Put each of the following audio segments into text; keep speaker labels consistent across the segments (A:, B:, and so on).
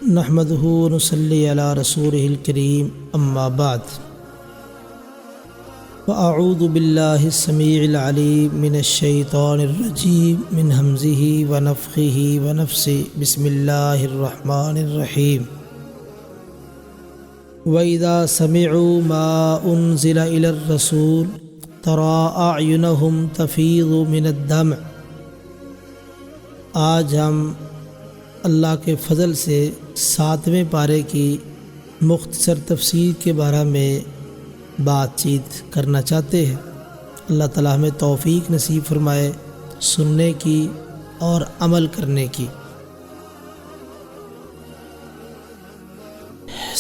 A: نحمدہ ونصلی علی رسولہ الکریم اما بعد فاعوذ باللہ السمیع العلیم من الشیطان الرجیم من ہمزہ ونفخہ ونفثہ بسم اللہ الرحمن الرحیم وَإِذَا سَمِعُوا مَا أُنزِلَ إِلَى الرَّسُولِ تَرَىٰ أَعْيُنَهُمْ تَفِيضُ مِنَ الدَّمْعِ۔ آج ہم اللہ کے فضل سے 7ویں پارے کی مختصر تفسیر کے بارے میں بات چیت کرنا چاہتے ہیں۔ اللہ تعالیٰ ہمیں توفیق نصیب فرمائے سننے کی اور عمل کرنے کی۔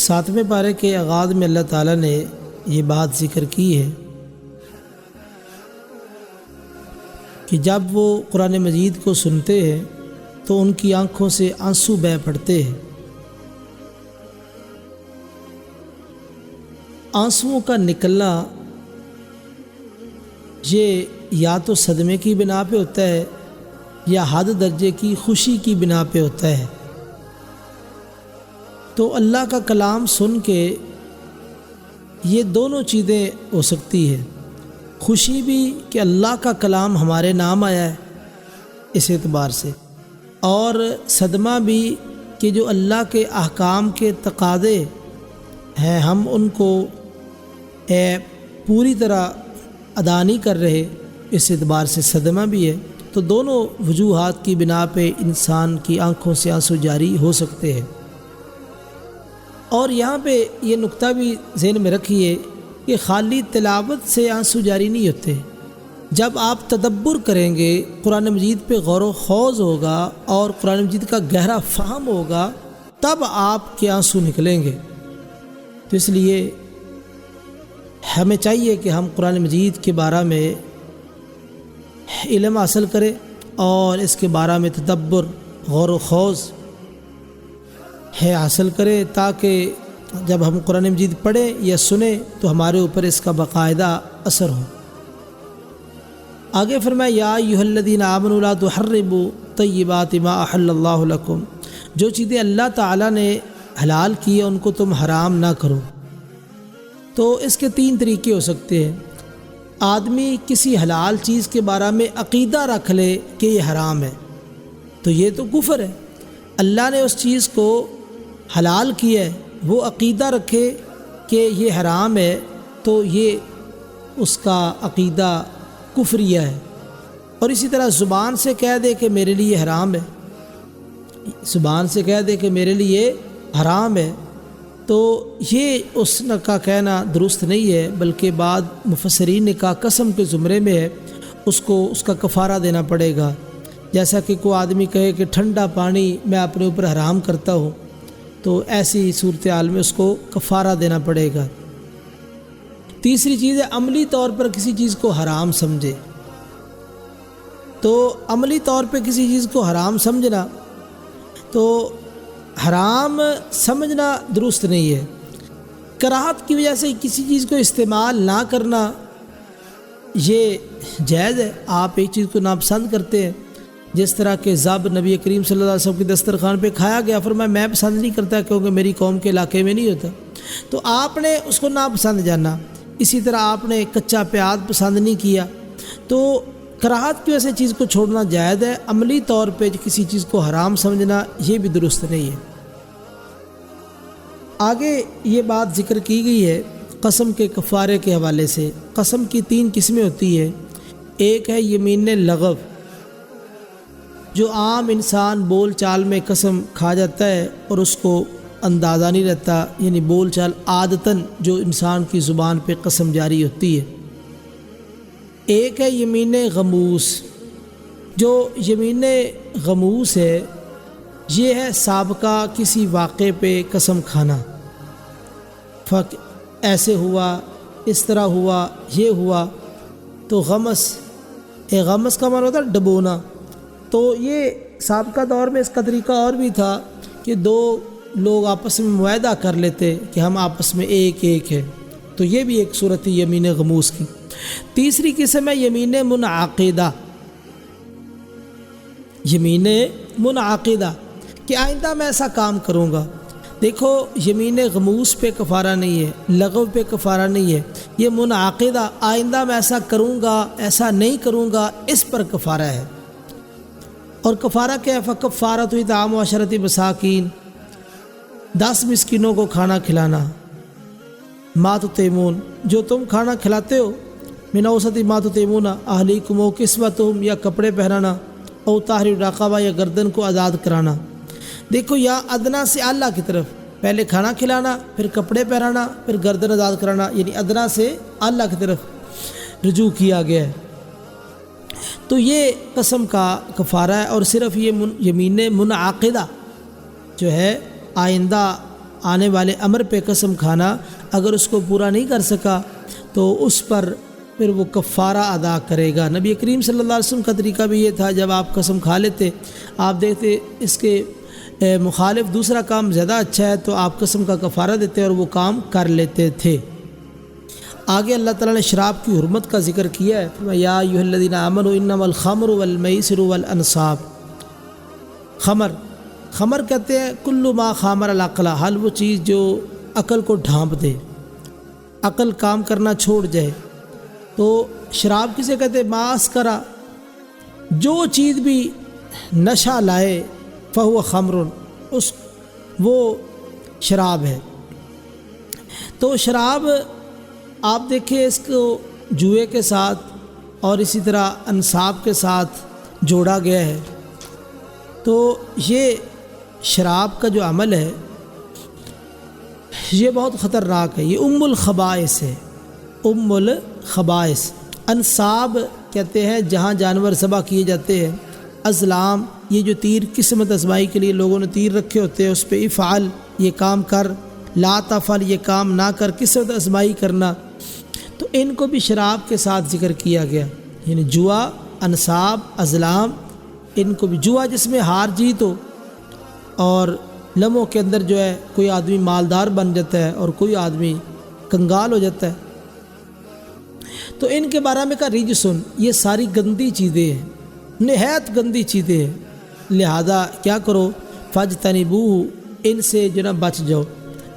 A: 7ویں پارے کے آغاز میں اللہ تعالیٰ نے یہ بات ذکر کی ہے کہ جب وہ قرآن مجید کو سنتے ہیں تو ان کی آنکھوں سے آنسو بہہ پڑتے ہیں۔ آنسوؤں کا نکلنا یہ یا تو صدمے کی بنا پہ ہوتا ہے یا حد درجے کی خوشی کی بنا پہ ہوتا ہے۔ تو اللہ کا کلام سن کے یہ دونوں چیزیں ہو سکتی ہے، خوشی بھی کہ اللہ کا کلام ہمارے نام آیا ہے اس اعتبار سے، اور صدمہ بھی کہ جو اللہ کے احکام کے تقاضے ہیں ہم ان کو پوری طرح ادا نہیں کر رہے، اس اعتبار سے صدمہ بھی ہے۔ تو دونوں وجوہات کی بنا پہ انسان کی آنکھوں سے آنسو جاری ہو سکتے ہیں۔ اور یہاں پہ یہ نقطہ بھی ذہن میں رکھیے کہ خالی تلاوت سے آنسو جاری نہیں ہوتے، جب آپ تدبر کریں گے، قرآن مجید پہ غور و خوض ہوگا اور قرآن مجید کا گہرا فہم ہوگا، تب آپ کے آنسو نکلیں گے۔ تو اس لیے ہمیں چاہیے کہ ہم قرآن مجید کے بارے میں علم حاصل کریں اور اس کے بارے میں تدبر، غور و خوض حاصل کریں، تاکہ جب ہم قرآن مجید پڑھیں یا سنیں تو ہمارے اوپر اس کا باقاعدہ اثر ہو۔ آگے فرمایا یا ایھا الذین آمنوا لا تحرموا طیبات ما احل اللہ لکم، جو چیزیں اللہ تعالیٰ نے حلال کی ہیں ان کو تم حرام نہ کرو۔ تو اس کے 3 طریقے ہو سکتے ہیں۔ آدمی کسی حلال چیز کے بارے میں عقیدہ رکھ لے کہ یہ حرام ہے تو یہ تو کفر ہے۔ اللہ نے اس چیز کو حلال کیا ہے، وہ عقیدہ رکھے کہ یہ حرام ہے تو یہ اس کا عقیدہ کفریہ ہے۔ اور اسی طرح زبان سے کہہ دے کہ میرے لیے حرام ہے، زبان سے کہہ دے کہ میرے لیے حرام ہے، تو یہ اس کا کہنا درست نہیں ہے، بلکہ بعض مفسرین نے کہا قسم کے زمرے میں ہے، اس کو اس کا کفارہ دینا پڑے گا۔ جیسا کہ کوئی آدمی کہے کہ ٹھنڈا پانی میں اپنے اوپر حرام کرتا ہوں، تو ایسی صورتحال میں اس کو کفارہ دینا پڑے گا۔ تیسری چیز ہے عملی طور پر کسی چیز کو حرام سمجھے۔ تو عملی طور پہ کسی چیز کو حرام سمجھنا، تو حرام سمجھنا درست نہیں ہے۔ کراہت کی وجہ سے کسی چیز کو استعمال نہ کرنا یہ جائز ہے۔ آپ ایک چیز کو ناپسند کرتے ہیں، جس طرح کہ ذب نبی کریم صلی اللہ علیہ وسلم کی دسترخوان پہ کھایا گیا، فرمایا میں پسند نہیں کرتا کیونکہ میری قوم کے علاقے میں نہیں ہوتا، تو آپ نے اس کو ناپسند جانا۔ اسی طرح آپ نے کچا پیاز پسند نہیں کیا، تو کراہت کی وجہ سے چیز کو چھوڑنا جائز ہے۔ عملی طور پہ کسی چیز کو حرام سمجھنا یہ بھی درست نہیں ہے۔ آگے یہ بات ذکر کی گئی ہے قسم کے کفارے کے حوالے سے۔ قسم کی 3 قسمیں ہوتی ہیں۔ ایک ہے یمین لغو، جو عام انسان بول چال میں قسم کھا جاتا ہے اور اس کو اندازہ نہیں رہتا، یعنی بول چال عادتاً جو انسان کی زبان پہ قسم جاری ہوتی ہے۔ ایک ہے یمین غموس۔ جو یمین غموس ہے یہ ہے سابقہ کسی واقعے پہ قسم کھانا، ایسے ہوا، اس طرح ہوا، یہ ہوا، تو غمس کا معنی ہوتا ہے ڈبونا۔ تو یہ سابقہ دور میں اس کا طریقہ اور بھی تھا کہ 2 لوگ آپس میں معاہدہ کر لیتے کہ ہم آپس میں ایک ہے، تو یہ بھی ایک صورت ہے یمین غموس کی۔ تیسری قسم ہے یمین منعقدہ۔ یمین منعقدہ کہ آئندہ میں ایسا کام کروں گا۔ دیکھو یمین غموس پہ کفارہ نہیں ہے، لغو پہ کفارہ نہیں ہے، یہ منعقدہ آئندہ میں ایسا کروں گا، ایسا نہیں کروں گا، اس پر کفارہ ہے۔ اور کفارہ کیا ہے؟ فکفارۃ اطعام 10 مساکین، 10 مسکینوں کو کھانا کھلانا، ما تطعمون، جو تم کھانا کھلاتے ہو، من اوسط ما تطعمون اہلیکم، و کسوتہم، یا کپڑے پہنانا، او تحریر رقبہ، یا گردن کو آزاد کرانا۔ دیکھو یا ادنا سے اعلیٰ کی طرف، پہلے کھانا کھلانا، پھر کپڑے پہنانا، پھر گردن آزاد کرانا، یعنی ادنا سے اعلیٰ کی طرف رجوع کیا گیا ہے۔ تو یہ قسم کا کفارہ ہے، اور صرف یہ یمین منعقدہ جو ہے آئندہ آنے والے امر پہ قسم کھانا، اگر اس کو پورا نہیں کر سکا تو اس پر پھر وہ کفارہ ادا کرے گا۔ نبی کریم صلی اللہ علیہ وسلم کا طریقہ بھی یہ تھا، جب آپ قسم کھا لیتے، آپ دیکھتے اس کے مخالف دوسرا کام زیادہ اچھا ہے تو آپ قسم کا کفارہ دیتے اور وہ کام کر لیتے تھے۔ آگے اللہ تعالیٰ نے شراب کی حرمت کا ذکر کیا ہے، فرمایا یا ایھا الذین آمنوا انما الخمر والمیسر والانصاب۔ خمر کہتے ہیں کل ما خامر العقل، ہر وہ چیز جو عقل کو ڈھانپ دے، عقل کام کرنا چھوڑ جائے۔ تو شراب کسے کہتے ہیں؟ ما اسکرا، جو چیز بھی نشہ لائے، فہو خمر، وہ شراب ہے۔ تو شراب آپ دیکھیں اس کو جوئے کے ساتھ اور اسی طرح انصاب کے ساتھ جوڑا گیا ہے۔ تو یہ شراب کا جو عمل ہے یہ بہت خطرناک ہے، یہ الخبائث ہے، الخبائث۔ انصاب کہتے ہیں جہاں جانور ذبح کیے جاتے ہیں، ازلام یہ جو تیر قسمت آزمائی کے لیے لوگوں نے تیر رکھے ہوتے ہیں، اس پہ افعل یہ کام کر، لا تفعل یہ کام نہ کر، قسمت آزمائی کرنا، تو ان کو بھی شراب کے ساتھ ذکر کیا گیا۔ یعنی جوا، انصاب، ازلام، ان کو بھی، جوا جس میں ہار جیت ہو اور لمحوں کے اندر جو ہے کوئی آدمی مالدار بن جاتا ہے اور کوئی آدمی کنگال ہو جاتا ہے، تو ان کے بارے میں کہا رجسن، یہ ساری گندی چیزیں ہیں، نہایت گندی چیزیں ہیں، لہذا کیا کرو، فاجتنبوہ، ان سے جو نا بچ جاؤ۔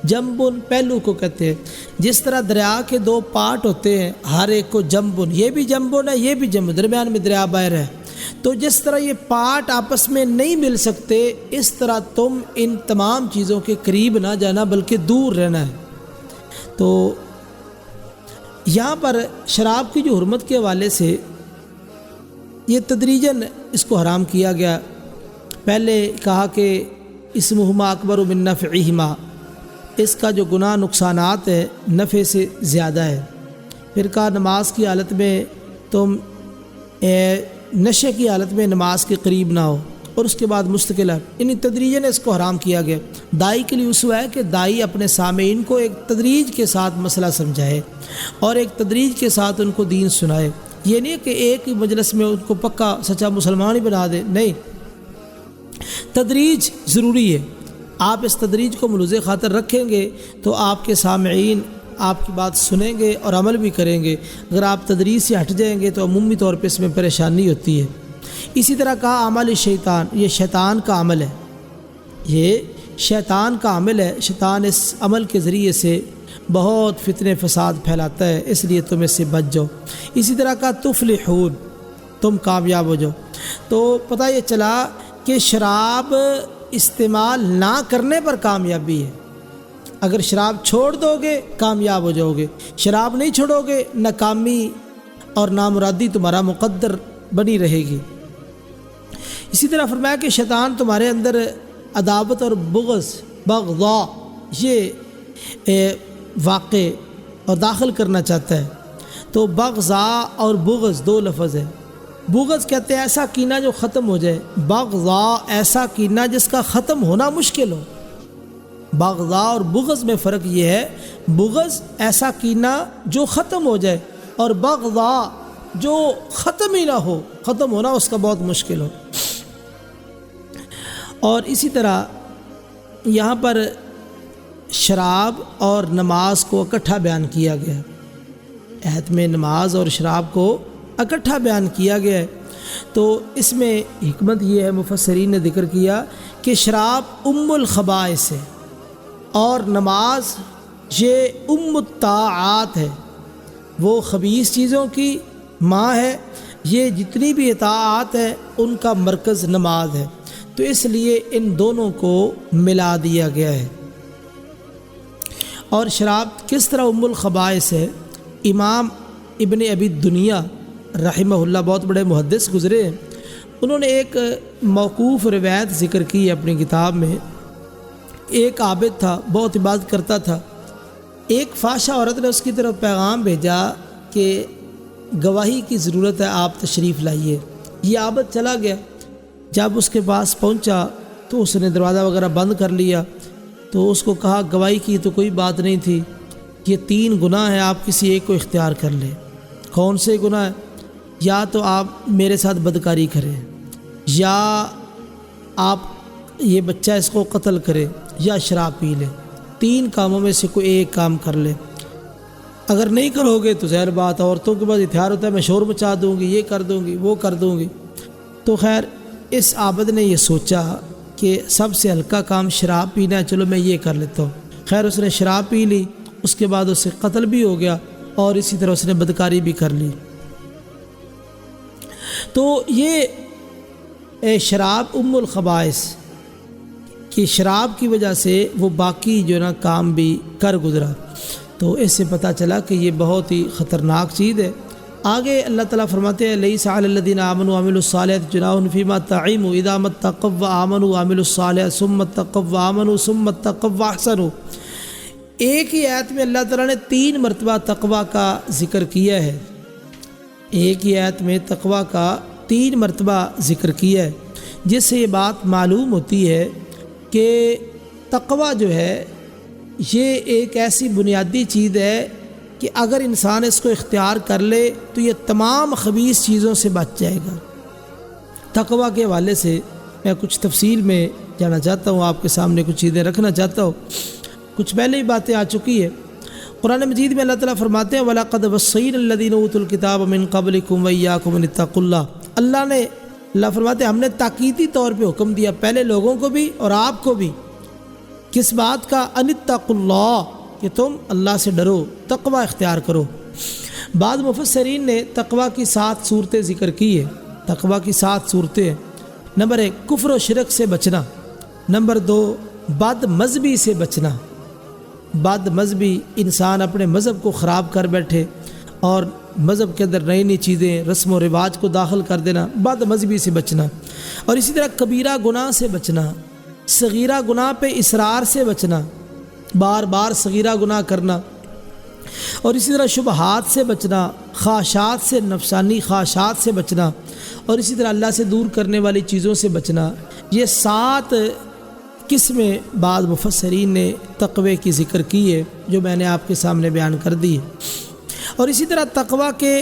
A: جنبن پہلو کو کہتے ہیں، جس طرح دریا کے 2 پارٹ ہوتے ہیں، ہر ایک کو جنبن، یہ بھی جنبن ہے، یہ بھی جنبن، درمیان میں دریا بہہ رہا ہے، تو جس طرح یہ پارٹ آپس میں نہیں مل سکتے، اس طرح تم ان تمام چیزوں کے قریب نہ جانا بلکہ دور رہنا ہے۔ تو یہاں پر شراب کی جو حرمت کے حوالے سے یہ تدریجاً اس کو حرام کیا گیا۔ پہلے کہا کہ اسمہما اکبر من نفعہما، اس کا جو گناہ نقصانات ہے نفع سے زیادہ ہے۔ پھر کہا نماز کی حالت میں تم نشے کی حالت میں نماز کے قریب نہ ہو، اور اس کے بعد مستقل ہے، یعنی تدریجاً اس کو حرام کیا گیا۔ دائی کے لیے اسوہ ہے کہ دائی اپنے سامعین کو ایک تدریج کے ساتھ مسئلہ سمجھائے اور ایک تدریج کے ساتھ ان کو دین سنائے۔ یہ نہیں کہ ایک ہی مجلس میں ان کو پکا سچا مسلمان ہی بنا دے، نہیں، تدریج ضروری ہے۔ آپ اس تدریج کو ملوز خاطر رکھیں گے تو آپ کے سامعین آپ کی بات سنیں گے اور عمل بھی کریں گے۔ اگر آپ تدریج سے ہٹ جائیں گے تو عمومی طور پہ اس میں پریشانی ہوتی ہے۔ اسی طرح کہا عمل شیطان، یہ شیطان کا عمل ہے، یہ شیطان کا عمل ہے، شیطان اس عمل کے ذریعے سے بہت فتنے فساد پھیلاتا ہے، اس لیے تم اس سے بچ جاؤ۔ اسی طرح کہا تفلحون، تم کامیاب ہو جاؤ۔ تو پتہ یہ چلا کہ شراب استعمال نہ کرنے پر کامیابی ہے۔ اگر شراب چھوڑ دو گے کامیاب ہو جاؤ گے، شراب نہیں چھوڑو گے ناکامی اور نامرادی تمہارا مقدر بنی رہے گی۔ اسی طرح فرمایا کہ شیطان تمہارے اندر عداوت اور بغضاء یہ واقع اور داخل کرنا چاہتا ہے۔ تو بغضاء اور بغض 2 لفظ ہے۔ بغض کہتے ہیں ایسا کینہ جو ختم ہو جائے، بغضاء ایسا کینہ جس کا ختم ہونا مشکل ہو۔ بغضاء اور بغض میں فرق یہ ہے، بغض ایسا کینہ جو ختم ہو جائے اور بغضاء جو ختم ہی نہ ہو، ختم ہونا اس کا بہت مشکل ہو۔ اور اسی طرح یہاں پر شراب اور نماز کو اکٹھا بیان کیا گیا، عہد میں نماز اور شراب کو اکٹھا بیان کیا گیا ہے۔ تو اس میں حکمت یہ ہے، مفسرین نے ذکر کیا کہ شراب ام الخبائث ہے اور نماز یہ ام الطاعات ہے، وہ خبیث چیزوں کی ماں ہے، یہ جتنی بھی اطاعات ہے ان کا مرکز نماز ہے، تو اس لیے ان دونوں کو ملا دیا گیا ہے۔ اور شراب کس طرح ام الخبائث ہے، امام ابن ابی دنیا رحمہ اللہ بہت بڑے محدث گزرے ہیں، انہوں نے ایک موقوف روایت ذکر کی ہے اپنی کتاب میں۔ ایک عابد تھا، بہت عبادت کرتا تھا، ایک فحشہ عورت نے اس کی طرف پیغام بھیجا کہ گواہی کی ضرورت ہے، آپ تشریف لائیے۔ یہ عابد چلا گیا، جب اس کے پاس پہنچا تو اس نے دروازہ وغیرہ بند کر لیا، تو اس کو کہا گواہی کی تو کوئی بات نہیں تھی، یہ 3 گناہ ہیں، آپ کسی ایک کو اختیار کر لیں۔ کون سے گناہ ہیں؟ یا تو آپ میرے ساتھ بدکاری کریں، یا آپ یہ بچہ اس کو قتل کریں، یا شراب پی لیں، 3 کاموں میں سے کوئی ایک کام کر لیں۔ اگر نہیں کرو گے تو ظاہر بات عورتوں کے پاس ہتھیار ہوتا ہے، میں شور مچا دوں گی، یہ کر دوں گی، وہ کر دوں گی۔ تو خیر اس عابد نے یہ سوچا کہ سب سے ہلکا کام شراب پینا ہے، چلو میں یہ کر لیتا ہوں۔ خیر اس نے شراب پی لی، اس کے بعد اس سے قتل بھی ہو گیا اور اسی طرح اس نے بدکاری بھی کر لی۔ تو یہ شراب ام الخبائث کہ شراب کی وجہ سے وہ باقی جو نا کام بھی کر گزرا، تو اس سے پتہ چلا کہ یہ بہت ہی خطرناک چیز ہے۔ آگے اللہ تعالیٰ فرماتے ہیں لیس علی الذین آمنوا وعملوا الصالحات جناح فیما طعموا اذا ما اتقوا وآمنوا وعملوا الصالحات ثم اتقوا وآمنوا ثم اتقوا واحسنوا۔ ایک ہی آیت میں اللہ تعالیٰ نے 3 مرتبہ تقوی کا ذکر کیا ہے، ایک ہی آیت میں تقوی کا 3 مرتبہ ذکر کیا ہے، جس سے یہ بات معلوم ہوتی ہے کہ تقوی جو ہے یہ ایک ایسی بنیادی چیز ہے کہ اگر انسان اس کو اختیار کر لے تو یہ تمام خبیث چیزوں سے بچ جائے گا۔ تقوی کے حوالے سے میں کچھ تفصیل میں جانا چاہتا ہوں، آپ کے سامنے کچھ چیزیں رکھنا چاہتا ہوں، کچھ پہلے ہی باتیں آ چکی ہے۔ قرآن مجید میں اللہ تعالیٰ فرماتے ہیں وَلَقَدْ وَصَّيْنَا الَّذِينَ أُوتُوا الْكِتَابَ مِن قَبْلِكُمْ وَإِيَّاكُمْ أَنِ اتَّقُوا اللَّهَ۔ اللہ فرماتے ہیں ہم نے تاکیدی طور پہ حکم دیا پہلے لوگوں کو بھی اور آپ کو بھی، کس بات کا؟ أَنِ اتَّقُوا اللَّهَ، کہ تم اللہ سے ڈرو، تقوی اختیار کرو۔ بعض مفسرین نے تقوی کی 7 صورتیں ذکر کی ہے۔ تقوی کی 7 صورتیں ہیں۔ نمبر 1 کفر و شرک سے بچنا، نمبر 2 بد مذہبی سے بچنا، بد مذہبی انسان اپنے مذہب کو خراب کر بیٹھے اور مذہب کے اندر نئی نئی چیزیں رسم و رواج کو داخل کر دینا، بد مذہبی سے بچنا، اور اسی طرح کبیرہ گناہ سے بچنا، صغیرہ گناہ پہ اصرار سے بچنا، بار بار صغیرہ گناہ کرنا، اور اسی طرح شبہات سے بچنا، خواہشات سے، نفسانی خواہشات سے بچنا، اور اسی طرح اللہ سے دور کرنے والی چیزوں سے بچنا۔ یہ 7 قسمیں بعض مفسرین نے تقوی کی ذکر کی ہے جو میں نے آپ کے سامنے بیان کر دی ہے۔ اور اسی طرح تقوی کے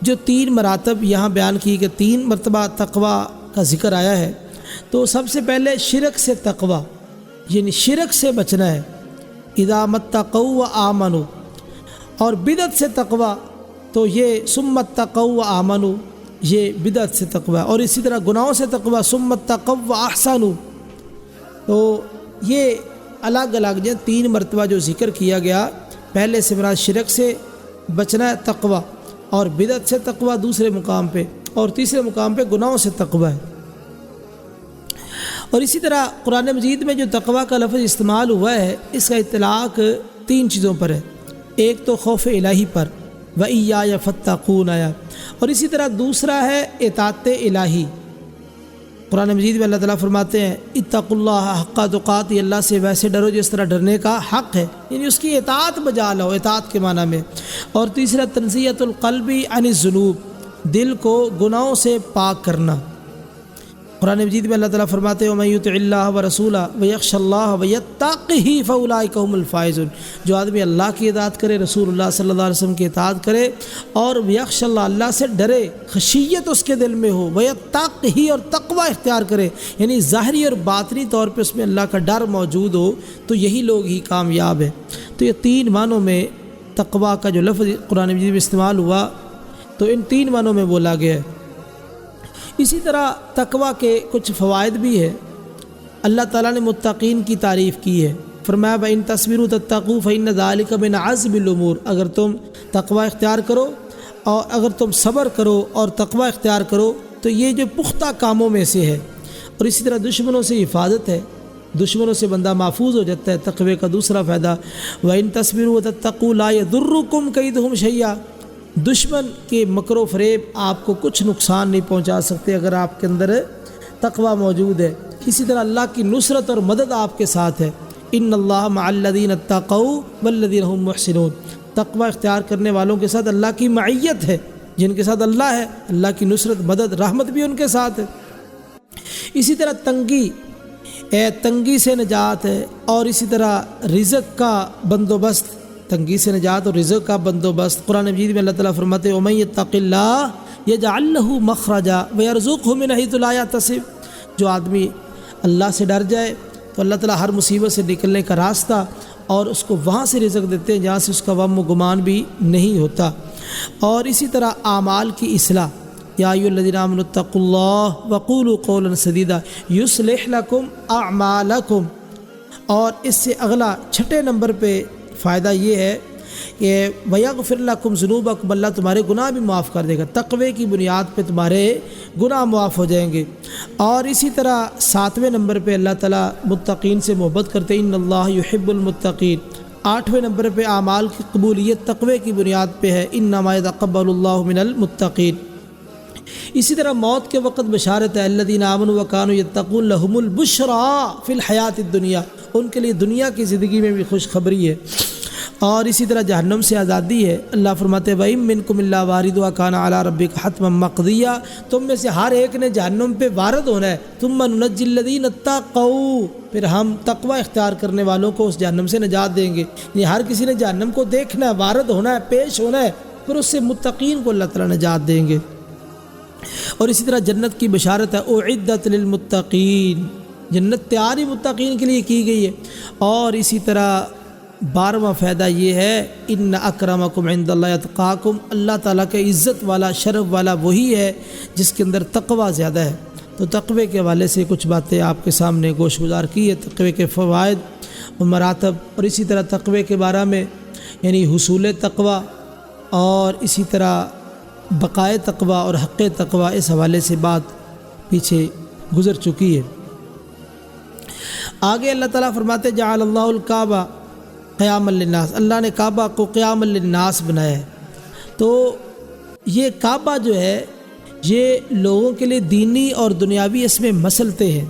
A: جو 3 مراتب یہاں بیان کی کہ 3 مرتبہ تقوی کا ذکر آیا ہے، تو سب سے پہلے شرک سے تقوی، یعنی شرک سے بچنا ہے، اذا متقوا وآمنوا، اور بدعت سے تقوی تو یہ ثم اتقوا وآمنوا، یہ بدعت سے تقوی، اور اسی طرح گناہوں سے تقوی ثم اتقوا واحسنوا۔ تو یہ الگ الگ جو 3 مرتبہ جو ذکر کیا گیا، پہلے سے مراد شرک سے بچنا ہے تقوی، اور بدعت سے تقوی دوسرے مقام پہ، اور تیسرے مقام پہ گناہوں سے تقوی ہے۔ اور اسی طرح قرآن مجید میں جو تقوی کا لفظ استعمال ہوا ہے، اس کا اطلاق 3 چیزوں پر ہے۔ ایک تو خوف الہی پر، وَإِيَّايَ فَاتَّقُونَ آیا، اور اسی طرح دوسرا ہے اطاعت الہی۔ قرآن مجید میں اللہ تعالیٰ فرماتے ہیں اتقوا اللہ حق تقاتہ، اللہ سے ویسے ڈرو جس طرح ڈرنے کا حق ہے، یعنی اس کی اطاعت بجا لو، اطاعت کے معنی میں۔ اور تیسرا تنزیہۃ القلب عن الذنوب، دل کو گناہوں سے پاک کرنا۔ قرآن مجید میں اللہ تعالیٰ فرماتے ہیں وَمَن يُطِعِ اللَّهَ وَرَسُولَهُ وَيَخْشَ اللَّهَ وَيَتَّقِهِ فَأُولَٰئِكَ هُمُ الْفَائِزُونَ۔ جو آدمی اللہ کی اطاعت کرے، رسول اللہ صلی اللہ علیہ وسلم کی اطاعت کرے، اور وَيَخْشَ اللَّهَ، اللہ سے ڈرے، خشیت اس کے دل میں ہو، وَيَتَّقِهِ، اور تقوی اختیار کرے، یعنی ظاہری اور باطنی طور پہ اس میں اللہ کا ڈر موجود ہو، تو یہی لوگ ہی کامیاب ہیں۔ تو یہ 3 معنوں میں تقوی کا جو لفظ قرآن مجید میں استعمال ہوا، تو ان 3 معنوں میں بولا گیا ہے۔ اسی طرح تقوی کے کچھ فوائد بھی ہے۔ اللہ تعالیٰ نے متقین کی تعریف کی ہے، فرمایا وَإِن تَصْبِرُوا تَتَّقُوا فَإِنَّ ذَلِكَ مِنْ عَزْمِ الْأُمُورِ، اگر تم تقوی اختیار کرو اور اگر تم صبر کرو اور تقوی اختیار کرو تو یہ جو پختہ کاموں میں سے ہے۔ اور اسی طرح دشمنوں سے حفاظت ہے، دشمنوں سے بندہ محفوظ ہو جاتا ہے۔ تقوی کا دوسرا فائدہ وَإِن تَصْبِرُوا وَتَتَّقُوا لَا يَضُرُّكُمْ كَيْدُهُمْ شَيْئًا، دشمن کے مکر و فریب آپ کو کچھ نقصان نہیں پہنچا سکتے اگر آپ کے اندر تقوی موجود ہے۔ اسی طرح اللہ کی نصرت اور مدد آپ کے ساتھ ہے۔ ان اللہ مع الذین اتقوا والذین هم محسنون، تقوی اختیار کرنے والوں کے ساتھ اللہ کی معیت ہے، جن کے ساتھ اللہ ہے، اللہ کی نصرت مدد رحمت بھی ان کے ساتھ ہے۔ اسی طرح تنگی سے نجات ہے، اور اسی طرح رزق کا بندوبست، تنگی سے نجات اور رزق کا بندوبست۔ قرآن مجید میں اللہ تعالیٰ فرماتے ہیں وَمَن يَتَّقِ اللَّهَ يَجْعَل لَّهُ مَخْرَجًا وَيَرْزُقْهُ مِنْ حَيْثُ لَا يَحْتَسِبُ، جو آدمی اللہ سے ڈر جائے تو اللہ تعالیٰ ہر مصیبت سے نکلنے کا راستہ اور اس کو وہاں سے رزق دیتے ہیں جہاں سے اس کا وہم و گمان بھی نہیں ہوتا۔ اور اسی طرح اعمال کی اصلاح، یا ایھا الذین آمنوا اتقوا اللہ وقولوا قولا سدیدا یصلح لکم اعمالکم، اور اس سے اگلا چھٹے نمبر پہ فائدہ یہ ہے کہ وَيَغْفِرْ لَكُمْ ذُنُوبَكُمْ، اللہ تمہارے گناہ بھی معاف کر دے گا، تقوی کی بنیاد پہ تمہارے گناہ معاف ہو جائیں گے۔ اور اسی طرح 7ویں نمبر پہ اللہ تعالیٰ متقین سے محبت کرتے ہیں، ان اللہ یحب المتقین۔ 8ویں نمبر پہ اعمال کی قبولیت تقوی کی بنیاد پہ ہے، انما یتقبل اللہ من المتقین۔ اسی طرح موت کے وقت بشارت ہے، الذین آمنوا وکانوا یتقون لہم البشریٰ فی الحیاۃ الدنیا، ان کے لیے دنیا کی زندگی میں بھی خوشخبری ہے۔ اور اسی طرح جہنم سے آزادی ہے، اللہ فرماتے ہیں وَإِن مِّنكُمْ إِلَّا وَارِدُهَا كَانَ عَلَىٰ رَبِّكَ حَتْمًا مَّقْضِيًّا، تم میں سے ہر ایک نے جہنم پہ وارد ہونا ہے۔ ثُمَّ نُنَجِّي الَّذِينَ اتَّقَوْا، پھر ہم تقوی اختیار کرنے والوں کو اس جہنم سے نجات دیں گے۔ یعنی ہر کسی نے جہنم کو دیکھنا ہے، وارد ہونا ہے، پیش ہونا ہے، پھر اس سے متقین کو اللہ تعالیٰ نجات دیں گے۔ اور اسی طرح جنت کی بشارت ہے اعدت للمتقین، جنت تیار ہی متقین کے لیے کی گئی ہے۔ اور اسی طرح 12واں فائدہ یہ ہے ان اکرمکم عند اللہ اتقاکم، اللہ تعالیٰ کے عزت والا شرف والا وہی ہے جس کے اندر تقوی زیادہ ہے۔ تو تقوی کے حوالے سے کچھ باتیں آپ کے سامنے گوش گزار کی ہے، تقوی کے فوائد و مراتب، اور اسی طرح تقوی کے بارے میں یعنی حصول تقوی اور اسی طرح بقائے تقوی اور حق تقوی، اس حوالے سے بات پیچھے گزر چکی ہے۔ آگے اللہ تعالیٰ فرماتے جعل اللہ الکعبہ قیام للناس، اللہ نے کعبہ کو قیام للناس بنایا ہے۔ تو یہ کعبہ جو ہے یہ لوگوں کے لیے دینی اور دنیاوی اس میں مسلطیں ہیں۔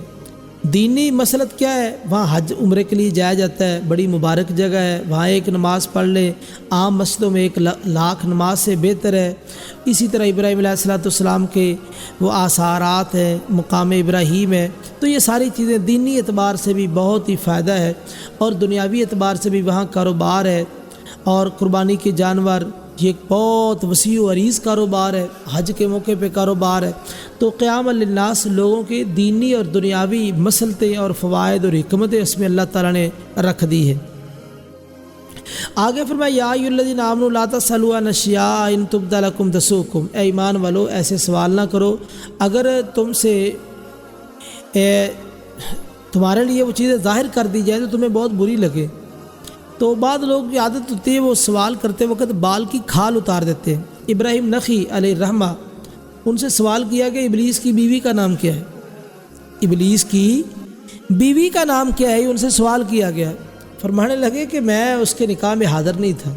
A: دینی مسلط کیا ہے؟ وہاں حج عمرے کے لیے جایا جاتا ہے، بڑی مبارک جگہ ہے، وہاں ایک نماز پڑھ لیں، عام مسجدوں میں 1,00,000 نماز سے بہتر ہے۔ اسی طرح ابراہیم علیہ السلام کے وہ آثارات ہیں، مقام ابراہیم ہے، تو یہ ساری چیزیں دینی اعتبار سے بھی بہت ہی فائدہ ہے، اور دنیاوی اعتبار سے بھی وہاں کاروبار ہے، اور قربانی کے جانور یہ ایک بہت وسیع و عریض کاروبار ہے، حج کے موقع پہ کاروبار ہے۔ تو قیام للناس لوگوں کے دینی اور دنیاوی مسلطیں اور فوائد اور حکمتیں اس میں اللہ تعالیٰ نے رکھ دی ہے۔ آگے فرمایا یا ایھا الذین آمنوا لا تسألوا عن اشیاء ان تبد لکم تسؤکم، اے ایمان والو ایسے سوال نہ کرو اگر تم سے تمہارے لیے وہ چیزیں ظاہر کر دی جائیں تو تمہیں بہت بری لگے۔ تو بعض لوگ کی عادت ہوتی ہے وہ سوال کرتے وقت بال کی کھال اتار دیتے ہیں۔ ابراہیم نخعی علیہ الرحمہ، ان سے سوال کیا کہ ابلیس کی بیوی کا نام کیا ہے، ابلیس کی بیوی کا نام کیا ہے، ان سے سوال کیا گیا۔ فرمانے لگے کہ میں اس کے نکاح میں حاضر نہیں تھا،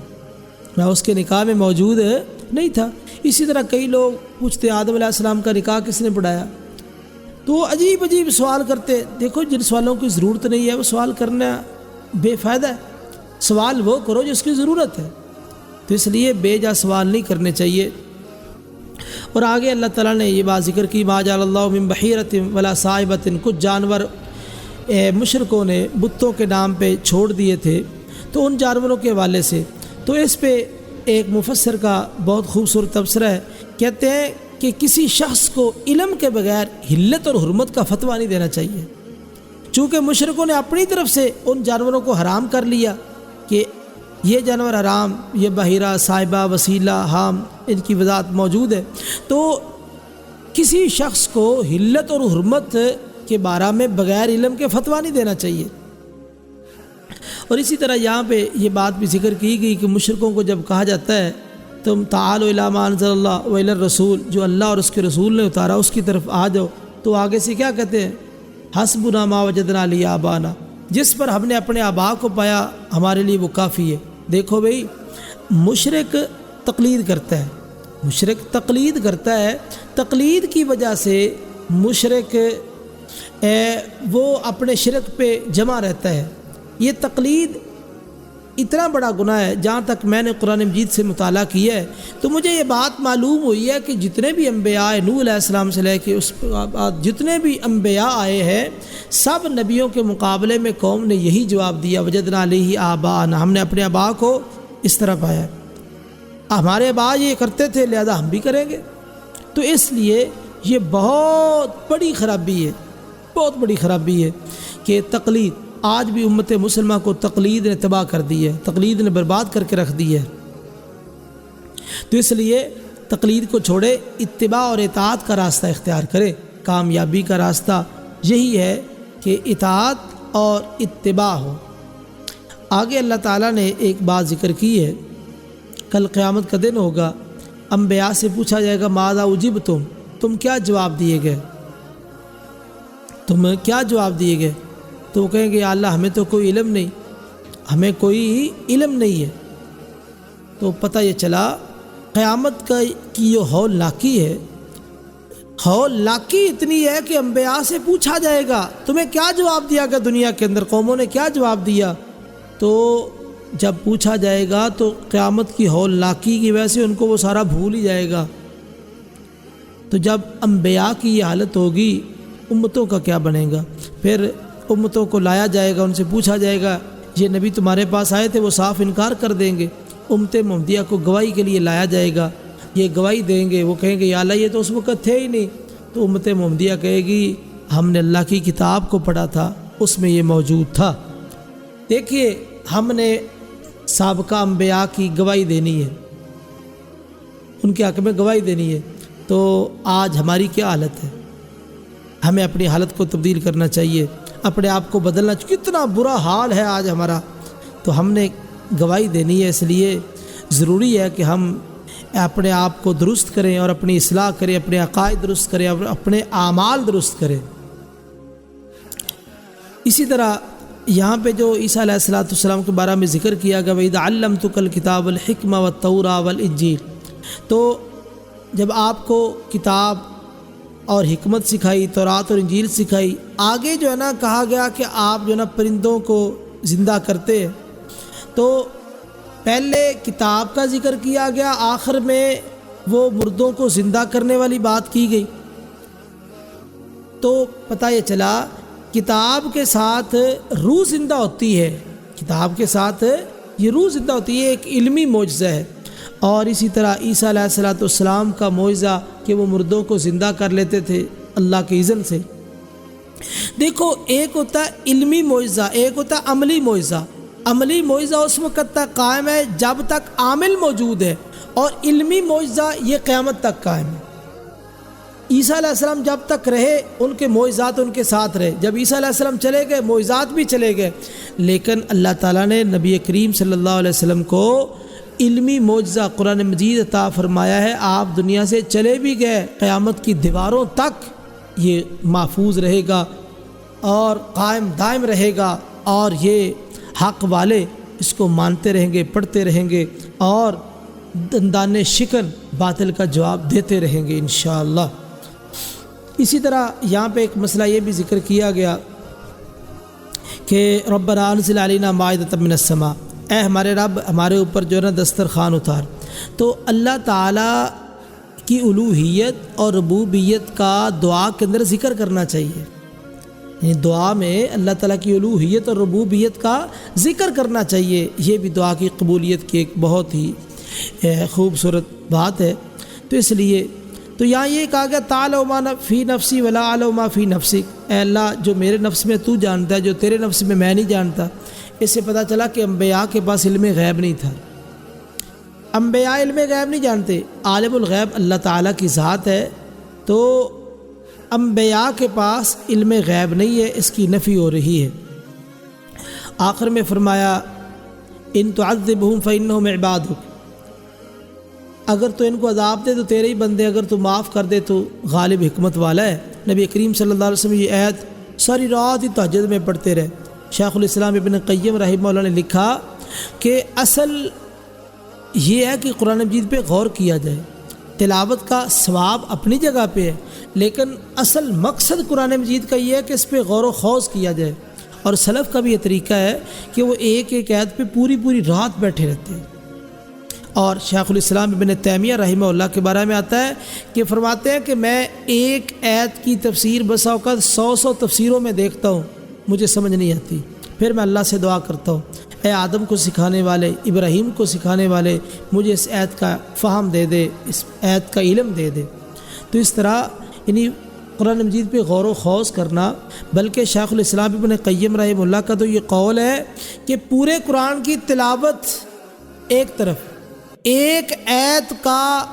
A: میں اس کے نکاح میں موجود نہیں تھا۔ اسی طرح کئی لوگ پوچھتے آدم علیہ السلام کا نکاح کس نے پڑھایا، تو عجیب عجیب سوال کرتے۔ دیکھو جن سوالوں کی ضرورت نہیں ہے وہ سوال کرنا بے فائدہ ہے، سوال وہ کرو جس کی ضرورت ہے، تو اس لیے بے جا سوال نہیں کرنے چاہیے۔ اور آگے اللہ تعالیٰ نے یہ بات ذکر کی ما جعل اللہ من بحیرۃ ولا صائبۃ، کچھ جانور مشرکوں نے بتوں کے نام پہ چھوڑ دیے تھے، تو ان جانوروں کے حوالے سے تو اس پہ ایک مفسر کا بہت خوبصورت تبصرہ ہے، کہتے ہیں کہ کسی شخص کو علم کے بغیر حلت اور حرمت کا فتویٰ نہیں دینا چاہیے، چونکہ مشرکوں نے اپنی طرف سے ان جانوروں کو حرام کر لیا کہ یہ جانور حرام، یہ بحیرہ، صائبہ، وسیلہ، حام، ان کی وضاحت موجود ہے۔ تو کسی شخص کو حلت اور حرمت کے بارے میں بغیر علم کے فتویٰ نہیں دینا چاہیے۔ اور اسی طرح یہاں پہ یہ بات بھی ذکر کی گئی کہ مشرکوں کو جب کہا جاتا ہے تم تعالوا الی ما انزل اللہ و الی الرسول، جو اللہ اور اس کے رسول نے اتارا اس کی طرف آ جاؤ، تو آگے سے کیا کہتے ہیں؟ حسبنا ما وجدنا علی آبانا، جس پر ہم نے اپنے آبا کو پایا ہمارے لیے وہ کافی ہے۔ دیکھو بھئی، مشرک تقلید کرتا ہے، مشرک تقلید کرتا ہے، تقلید کی وجہ سے مشرک وہ اپنے شرک پہ جمع رہتا ہے۔ یہ تقلید اتنا بڑا گناہ ہے، جہاں تک میں نے قرآن مجید سے مطالعہ کیا ہے تو مجھے یہ بات معلوم ہوئی ہے کہ جتنے بھی انبیاء نوح علیہ السلام سے لے کے اس بعد جتنے بھی انبیاء آئے ہیں، سب نبیوں کے مقابلے میں قوم نے یہی جواب دیا، وجدنا علیہ آباءنا، ہم نے اپنے آبا کو اس طرح پایا، ہمارے آبا یہ کرتے تھے لہذا ہم بھی کریں گے۔ تو اس لیے یہ بہت بڑی خرابی ہے، بہت بڑی خرابی ہے کہ تقلید آج بھی امت مسلمہ کو تقلید نے تباہ کر دی ہے، تقلید نے برباد کر کے رکھ دی ہے۔ تو اس لیے تقلید کو چھوڑے، اتباع اور اطاعت کا راستہ اختیار کرے۔ کامیابی کا راستہ یہی ہے کہ اطاعت اور اتباع ہو۔ آگے اللہ تعالیٰ نے ایک بات ذکر کی ہے، کل قیامت کا دن ہوگا، انبیاء سے پوچھا جائے گا ماذا اجبتم، تم کیا جواب دیے گئے، تم کیا جواب دیے گئے؟ تو وہ کہیں گے یا اللہ ہمیں تو کوئی علم نہیں، ہمیں کوئی علم نہیں ہے۔ تو پتہ یہ چلا قیامت کی جو ہولناکی ہے، ہولناکی اتنی ہے کہ انبیاء سے پوچھا جائے گا تمہیں کیا جواب دیا گیا، دنیا کے اندر قوموں نے کیا جواب دیا۔ تو جب پوچھا جائے گا تو قیامت کی ہولناکی کی وجہ سے ان کو وہ سارا بھول ہی جائے گا۔ تو جب انبیاء کی یہ حالت ہوگی، امتوں کا کیا بنے گا؟ پھر امتوں کو لایا جائے گا، ان سے پوچھا جائے گا یہ نبی تمہارے پاس آئے تھے، وہ صاف انکار کر دیں گے۔ امت محمدیہ کو گواہی کے لیے لایا جائے گا، یہ گواہی دیں گے، وہ کہیں گے یا اللہ یہ تو اس وقت تھے ہی نہیں۔ تو امت محمدیہ کہے گی ہم نے اللہ کی کتاب کو پڑھا تھا، اس میں یہ موجود تھا۔ دیکھیے ہم نے سابقہ انبیاء کی گواہی دینی ہے، ان کے حق میں گواہی دینی ہے، تو آج ہماری کیا حالت ہے؟ ہمیں اپنی حالت کو تبدیل کرنا چاہیے، اپنے آپ کو بدلنا چاہیے۔ کتنا برا حال ہے آج ہمارا، تو ہم نے گواہی دینی ہے، اس لیے ضروری ہے کہ ہم اپنے آپ کو درست کریں اور اپنی اصلاح کریں، اپنے عقائد درست کریں، اپنے اعمال درست کریں۔ اسی طرح یہاں پہ جو عیسیٰ علیہ السلام کے بارے میں ذکر کیا گیا وَإِذْ عَلَّمْتُكَ الْكِتَابَ وَالْحِكْمَةَ وَالتَّوْرَاةَ وَالْإِنْجِيلَ، تو جب آپ کو کتاب اور حکمت سکھائی، تورات اور انجیل سکھائی، آگے جو ہے نا کہا گیا کہ آپ جو ہے نا پرندوں کو زندہ کرتے ہیں، تو پہلے کتاب کا ذکر کیا گیا، آخر میں وہ مردوں کو زندہ کرنے والی بات کی گئی۔ تو پتہ یہ چلا کتاب کے ساتھ روح زندہ ہوتی ہے، کتاب کے ساتھ یہ روح زندہ ہوتی ہے، ایک علمی معجزہ ہے۔ اور اسی طرح عیسیٰ علیہ السلام کا معجزہ کہ وہ مردوں کو زندہ کر لیتے تھے اللہ کے اذن سے۔ دیکھو ایک ہوتا ہے علمی معجزہ، ایک ہوتا ہے عملی معجزہ۔ عملی معجزہ اس وقت تک قائم ہے جب تک عامل موجود ہے، اور علمی معجزہ یہ قیامت تک قائم ہے۔ عیسیٰ علیہ السلام جب تک رہے ان کے معجزات ان کے ساتھ رہے، جب عیسیٰ علیہ السلام چلے گئے معجزات بھی چلے گئے، لیکن اللہ تعالیٰ نے نبی کریم صلی اللہ علیہ وسلم کو علمی معجزہ قرآن مجید عطا فرمایا ہے۔ آپ دنیا سے چلے بھی گئے، قیامت کی دیواروں تک یہ محفوظ رہے گا اور قائم دائم رہے گا، اور یہ حق والے اس کو مانتے رہیں گے، پڑھتے رہیں گے، اور دندان شکن باطل کا جواب دیتے رہیں گے انشاءاللہ۔ اسی طرح یہاں پہ ایک مسئلہ یہ بھی ذکر کیا گیا کہ ربنا انزل علینا مائدۃ من السماء، اے ہمارے رب ہمارے اوپر جو ہے نا دسترخوان اتار۔ تو اللہ تعالیٰ کی الوہیت اور ربوبیت کا دعا کے اندر ذکر کرنا چاہیے، یعنی دعا میں اللہ تعالیٰ کی الوہیت اور ربوبیت کا ذکر کرنا چاہیے۔ یہ بھی دعا کی قبولیت کی ایک بہت ہی خوبصورت بات ہے۔ تو اس لیے تو یہاں یہ کہا گیا تعالی ما فی نفسی ولا اعلم ما فی نفسک، اے اللہ جو میرے نفس میں تو جانتا ہے، جو تیرے نفس میں میں نہیں جانتا۔ اس سے پتہ چلا کہ انبیاء کے پاس علم غیب نہیں تھا، انبیاء علم غیب نہیں جانتے، عالم الغیب اللہ تعالیٰ کی ذات ہے۔ تو انبیاء کے پاس علم غیب نہیں ہے، اس کی نفی ہو رہی ہے۔ آخر میں فرمایا ان تعذبہم فإنہم عبادک، اگر تو ان کو عذاب دے تو تیرے ہی بندے، اگر تو معاف کر دے تو غالب حکمت والا ہے۔ نبی کریم صلی اللہ علیہ وسلم یہ آیت ساری رات ہی تہجد میں پڑھتے رہے۔ شیخ الاسلام ابن قیم رحمہ اللہ نے لکھا کہ اصل یہ ہے کہ قرآن مجید پہ غور کیا جائے، تلاوت کا ثواب اپنی جگہ پہ ہے، لیکن اصل مقصد قرآن مجید کا یہ ہے کہ اس پہ غور و خوض کیا جائے۔ اور سلف کا بھی یہ طریقہ ہے کہ وہ ایک ایک آیت پہ پوری پوری رات بیٹھے رہتے ہیں۔ اور شیخ الاسلام ابن تیمیہ رحمہ اللہ کے بارے میں آتا ہے کہ فرماتے ہیں کہ میں ایک آیت کی تفسیر بسا اوقات 100 تفسیروں میں دیکھتا ہوں، مجھے سمجھ نہیں آتی، پھر میں اللہ سے دعا کرتا ہوں، اے آدم کو سکھانے والے، ابراہیم کو سکھانے والے، مجھے اس آیت کا فہم دے دے، اس آیت کا علم دے دے۔ تو اس طرح یعنی قرآن مجید پہ غور و خوض کرنا، بلکہ شیخ الاسلام ابن قیم رحمہ اللہ کا تو یہ قول ہے کہ پورے قرآن کی تلاوت ایک طرف، ایک آیت کا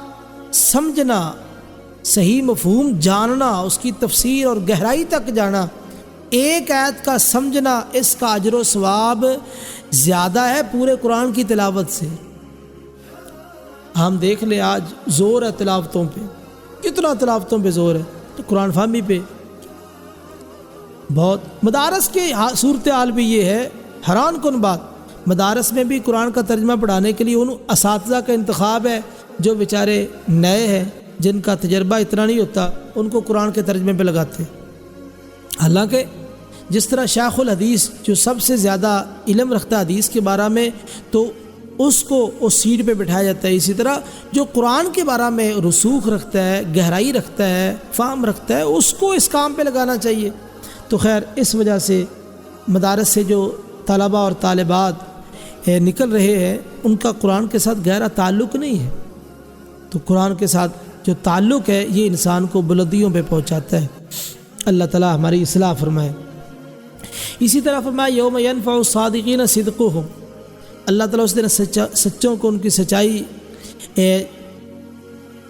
A: سمجھنا، صحیح مفہوم جاننا، اس کی تفسیر اور گہرائی تک جانا، ایک آیت کا سمجھنا، اس کا اجر و ثواب زیادہ ہے پورے قرآن کی تلاوت سے۔ ہم دیکھ لیں آج زور ہے تلاوتوں پہ، کتنا تلاوتوں پہ زور ہے، تو قرآن فہمی پہ بہت۔ مدارس کے صورتحال بھی یہ ہے، حیران کن بات، مدارس میں بھی قرآن کا ترجمہ پڑھانے کے لیے ان اساتذہ کا انتخاب ہے جو بیچارے نئے ہیں، جن کا تجربہ اتنا نہیں ہوتا، ان کو قرآن کے ترجمے پہ لگاتے۔ حالانکہ جس طرح شیخ الحدیث جو سب سے زیادہ علم رکھتا ہے حدیث کے بارے میں، تو اس کو اس سیٹ پہ بٹھایا جاتا ہے، اسی طرح جو قرآن کے بارے میں رسوخ رکھتا ہے، گہرائی رکھتا ہے، فہم رکھتا ہے، اس کو اس کام پہ لگانا چاہیے۔ تو خیر اس وجہ سے مدارس سے جو طلباء اور طالبات نکل رہے ہیں، ان کا قرآن کے ساتھ گہرا تعلق نہیں ہے۔ تو قرآن کے ساتھ جو تعلق ہے یہ انسان کو بلندیوں پہ پہنچاتا ہے۔ اللہ تعالیٰ ہماری اصلاح فرمائے۔ اسی طرح فرمایا یوم ینفع الصادقین صدقہم، اللہ تعالیٰ اس دن سچوں کو ان کی سچائی،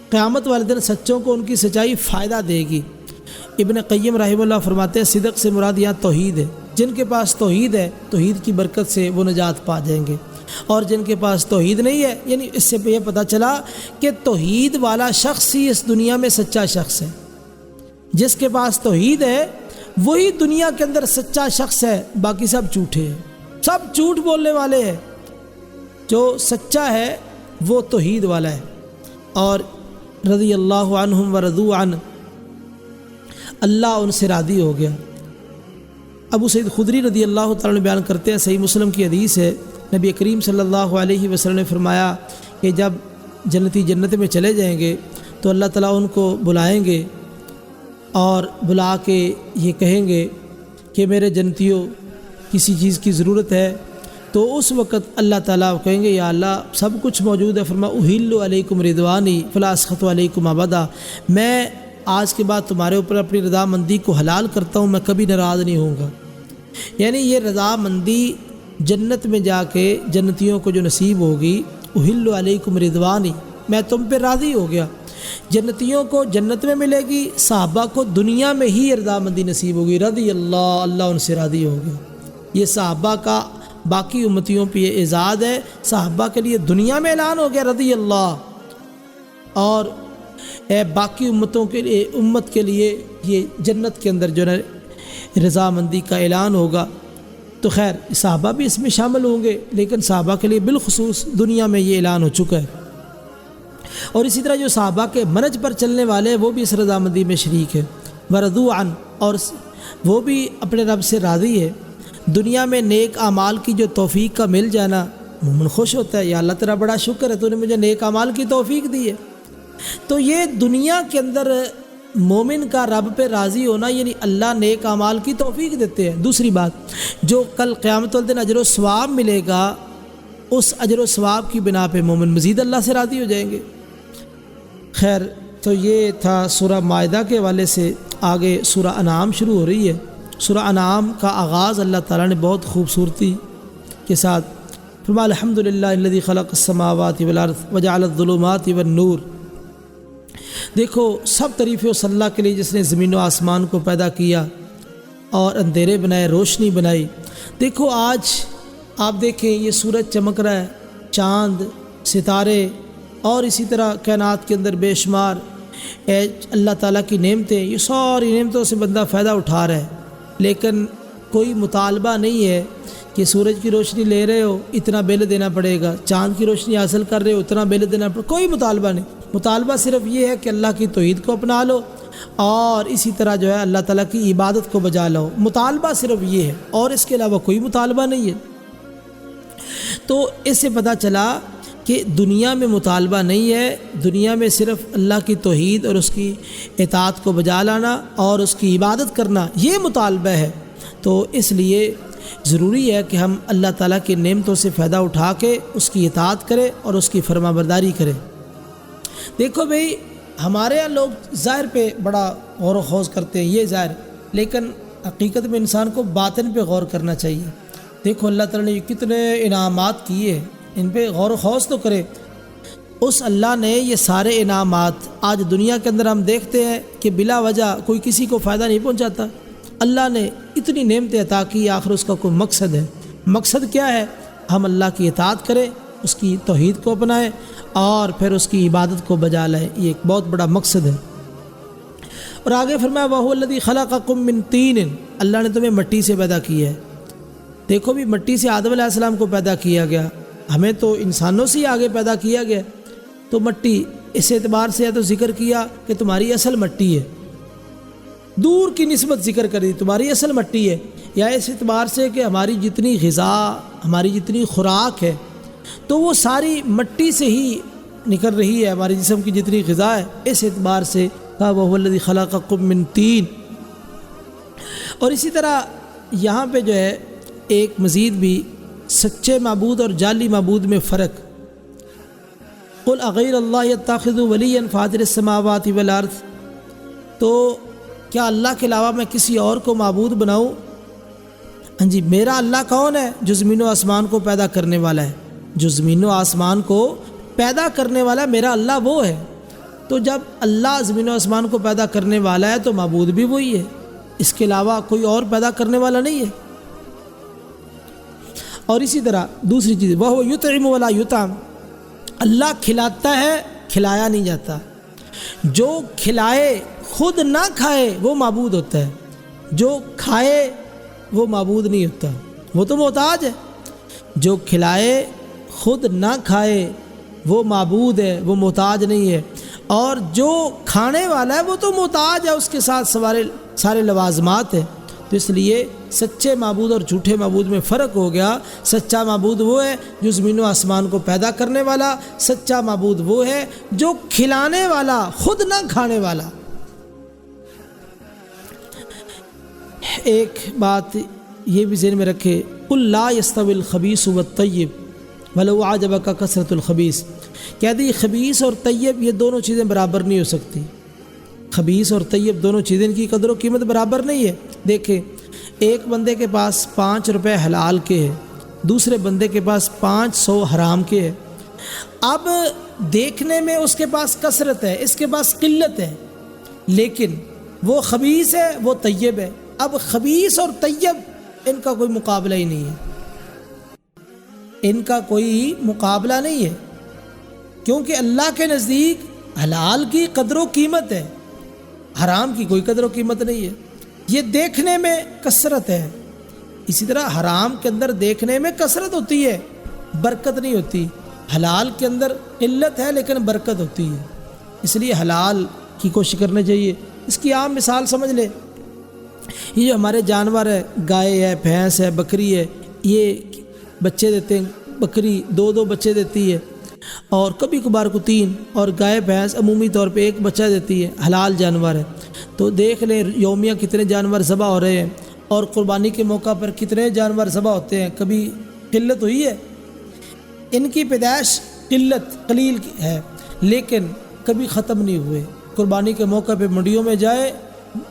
A: قیامت والے دن سچوں کو ان کی سچائی فائدہ دے گی۔ ابن قیم رحمہ اللہ فرماتے ہیں صدق سے مراد یہاں توحید ہے، جن کے پاس توحید ہے، توحید کی برکت سے وہ نجات پا جائیں گے، اور جن کے پاس توحید نہیں ہے، یعنی اس سے یہ پتہ چلا کہ توحید والا شخص ہی اس دنیا میں سچا شخص ہے۔ جس کے پاس توحید ہے وہی دنیا کے اندر سچا شخص ہے، باقی سب جھوٹے ہیں، سب جھوٹ بولنے والے ہیں۔ جو سچا ہے وہ توحید والا ہے۔ اور رضی اللہ عنہم ورضوا عنہ، اللہ ان سے راضی ہو گیا۔ ابو سعید خدری رضی اللہ تعالیٰ عنہ بیان کرتے ہیں، صحیح مسلم کی حدیث ہے، نبی کریم صلی اللہ علیہ وسلم نے فرمایا کہ جب جنتی جنت میں چلے جائیں گے تو اللہ تعالیٰ ان کو بلائیں گے اور بلا کے یہ کہیں گے کہ میرے جنتیوں کسی چیز کی ضرورت ہے، تو اس وقت اللہ تعالیٰ کہیں گے یا اللہ سب کچھ موجود ہے، فرما احل علیکم رضوانی فلا اسخط علیکم ابدا، میں آج کے بعد تمہارے اوپر اپنی رضامندی کو حلال کرتا ہوں، میں کبھی ناراض نہیں ہوں گا۔ یعنی یہ رضامندی جنت میں جا کے جنتیوں کو جو نصیب ہوگی، احل علیکم رضوانی، میں تم پہ راضی ہو گیا، جنتیوں کو جنت میں ملے گی، صحابہ کو دنیا میں ہی رضامندی نصیب ہوگی، رضی اللہ، اللہ ان سے راضی ہو گیا۔ یہ صحابہ کا باقی امتیوں پہ یہ اعزاز ہے، صحابہ کے لیے دنیا میں اعلان ہو گیا رضی اللہ، اور باقی امتوں کے لیے، امت کے لیے یہ جنت کے اندر جو ہے رضامندی کا اعلان ہوگا۔ تو خیر صحابہ بھی اس میں شامل ہوں گے، لیکن صحابہ کے لیے بالخصوص دنیا میں یہ اعلان ہو چکا ہے۔ اور اسی طرح جو صحابہ کے منہج پر چلنے والے ہیں وہ بھی اس رضامندی میں شریک ہے، ورضوا عنہ، اور وہ بھی اپنے رب سے راضی ہے۔ دنیا میں نیک اعمال کی جو توفیق کا مل جانا، مومن خوش ہوتا ہے، یا اللہ تیرا بڑا شکر ہے تو نے مجھے نیک اعمال کی توفیق دی ہے۔ تو یہ دنیا کے اندر مومن کا رب پہ راضی ہونا، یعنی اللہ نیک اعمال کی توفیق دیتے ہیں۔ دوسری بات، جو کل قیامت والدن اجر و ثواب ملے گا، اس اجر و ثواب کی بنا پہ مومن مزید اللہ سے راضی ہو جائیں گے۔ خیر تو یہ تھا سورہ مائدہ کے حوالے سے۔ آگے سورہ انعام شروع ہو رہی ہے۔ سورہ انعام کا آغاز اللہ تعالیٰ نے بہت خوبصورتی کے ساتھ فرمایا، الحمدللہ الذی خلق السماوات والارض وجعل الظلمات والنور۔ دیکھو سب تعریفیں اس اللہ کے لیے جس نے زمین و آسمان کو پیدا کیا اور اندھیرے بنائے، روشنی بنائی۔ دیکھو آج آپ دیکھیں یہ سورج چمک رہا ہے، چاند، ستارے اور اسی طرح کائنات کے اندر بے شمار اللہ تعالیٰ کی نعمتیں، یہ ساری نعمتوں سے بندہ فائدہ اٹھا رہا ہے، لیکن کوئی مطالبہ نہیں ہے کہ سورج کی روشنی لے رہے ہو اتنا بل دینا پڑے گا، چاند کی روشنی حاصل کر رہے ہو اتنا بل دینا پڑے گا، کوئی مطالبہ نہیں۔ مطالبہ صرف یہ ہے کہ اللہ کی توحید کو اپنا لو اور اسی طرح جو ہے اللہ تعالیٰ کی عبادت کو بجا لو، مطالبہ صرف یہ ہے اور اس کے علاوہ کوئی مطالبہ نہیں ہے۔ تو اس سے پتہ چلا کہ دنیا میں مطالبہ نہیں ہے، دنیا میں صرف اللہ کی توحید اور اس کی اطاعت کو بجا لانا اور اس کی عبادت کرنا یہ مطالبہ ہے۔ تو اس لیے ضروری ہے کہ ہم اللہ تعالیٰ کی نعمتوں سے فائدہ اٹھا کے اس کی اطاعت کریں اور اس کی فرما برداری کریں۔ دیکھو بھئی ہمارے یہاں لوگ ظاہر پہ بڑا غور و خوض کرتے ہیں، یہ ظاہر، لیکن حقیقت میں انسان کو باطن پہ غور کرنا چاہیے۔ دیکھو اللہ تعالیٰ نے کتنے انعامات کیے ہیں، ان پہ غور و خوض تو کرے۔ اس اللہ نے یہ سارے انعامات آج دنیا کے اندر ہم دیکھتے ہیں کہ بلا وجہ کوئی کسی کو فائدہ نہیں پہنچاتا۔ اللہ نے اتنی نعمتیں عطا کی، آخر اس کا کوئی مقصد ہے۔ مقصد کیا ہے؟ ہم اللہ کی اطاعت کریں، اس کی توحید کو اپنائیں اور پھر اس کی عبادت کو بجا لائیں، یہ ایک بہت بڑا مقصد ہے۔ اور آگے فرمایا وَهُوَ الَّذِي خَلَقَكُم مِّن طِينٍ، اللہ نے تمہیں مٹی سے پیدا کیا ہے۔ دیکھو بھی مٹی سے آدم علیہ السلام کو پیدا کیا گیا، ہمیں تو انسانوں سے ہی آگے پیدا کیا گیا، تو مٹی اس اعتبار سے ہے تو ذکر کیا کہ تمہاری اصل مٹی ہے، دور کی نسبت ذکر کر دی تمہاری اصل مٹی ہے، یا اس اعتبار سے کہ ہماری جتنی غذا، ہماری جتنی خوراک ہے تو وہ ساری مٹی سے ہی نکل رہی ہے، ہمارے جسم کی جتنی غذا ہے، اس اعتبار سے کہا وَهُوَ الَّذِي خَلَقَكُم مِّن طِينٍ۔ اور اسی طرح یہاں پہ جو ہے ایک مزید بھی سچے معبود اور جعلی معبود میں فرق۔ قُلْ أَغَيْرَ اللَّهِ أَتَّخِذُ وَلِيًّا فَاطِرَ السَّمَاوَاتِ وَالْأَرْضِ، تو کیا اللہ کے علاوہ میں کسی اور کو معبود بناؤں؟ ہاں جی، میرا اللہ کون ہے؟ جو زمین و آسمان کو پیدا کرنے والا ہے، جو زمین و آسمان کو پیدا کرنے والا میرا اللہ وہ ہے۔ تو جب اللہ زمین و آسمان کو پیدا کرنے والا ہے تو معبود بھی وہی ہے، اس کے علاوہ کوئی اور پیدا کرنے والا نہیں ہے۔ اور اسی طرح دوسری چیز وَهُوَ يُطْعِمُ وَلَا يُطْعَمُ، اللہ کھلاتا ہے، کھلایا نہیں جاتا۔ جو کھلائے خود نہ کھائے وہ معبود ہوتا ہے، جو کھائے وہ معبود نہیں ہوتا، وہ تو محتاج ہے۔ جو کھلائے خود نہ کھائے وہ معبود ہے، وہ محتاج نہیں ہے، اور جو کھانے والا ہے وہ تو محتاج ہے، اس کے ساتھ سارے لوازمات ہیں۔ تو اس لیے سچے معبود اور جھوٹے معبود میں فرق ہو گیا۔ سچا معبود وہ ہے جو زمین و آسمان کو پیدا کرنے والا، سچا معبود وہ ہے جو کھلانے والا، خود نہ کھانے والا۔ ایک بات یہ بھی ذہن میں رکھے، قُلْ لَا يَسْتَوِي الْخَبِيثُ وَالطَّيِّبُ وَلَوْ أَعْجَبَكَ كَثْرَةُ الْخَبِيثِ، کہہ دی خبیث اور طیب یہ دونوں چیزیں برابر نہیں ہو سکتی۔ خبیث اور طیب دونوں چیزیں کی قدر و قیمت برابر نہیں ہے۔ دیکھیں ایک بندے کے پاس 5 روپے حلال کے ہیں، دوسرے بندے کے پاس 500 حرام کے ہیں۔ اب دیکھنے میں اس کے پاس کثرت ہے، اس کے پاس قلت ہے، لیکن وہ خبیث ہے، وہ طیب ہے۔ اب خبیث اور طیب ان کا کوئی مقابلہ ہی نہیں ہے، ان کا کوئی مقابلہ نہیں ہے، کیونکہ اللہ کے نزدیک حلال کی قدر و قیمت ہے، حرام کی کوئی قدر و قیمت نہیں ہے۔ یہ دیکھنے میں کثرت ہے، اسی طرح حرام کے اندر دیکھنے میں کثرت ہوتی ہے، برکت نہیں ہوتی۔ حلال کے اندر قلت ہے لیکن برکت ہوتی ہے، اس لیے حلال کی کوشش کرنی چاہیے۔ اس کی عام مثال سمجھ لے، یہ جو ہمارے جانور ہے، گائے ہے، بھینس ہے، بکری ہے، یہ بچے دیتے ہیں، بکری 2 بچے دیتی ہے اور کبھی کبھار کو 3، اور گائے بھینس عمومی طور پہ 1 بچہ دیتی ہے، حلال جانور ہے۔ تو دیکھ لیں یومیہ کتنے جانور ذبح ہو رہے ہیں، اور قربانی کے موقع پر کتنے جانور ذبح ہوتے ہیں، کبھی قلت ہوئی ہے؟ ان کی پیدائش قلیل ہے لیکن کبھی ختم نہیں ہوئے۔ قربانی کے موقع پہ منڈیوں میں جائے،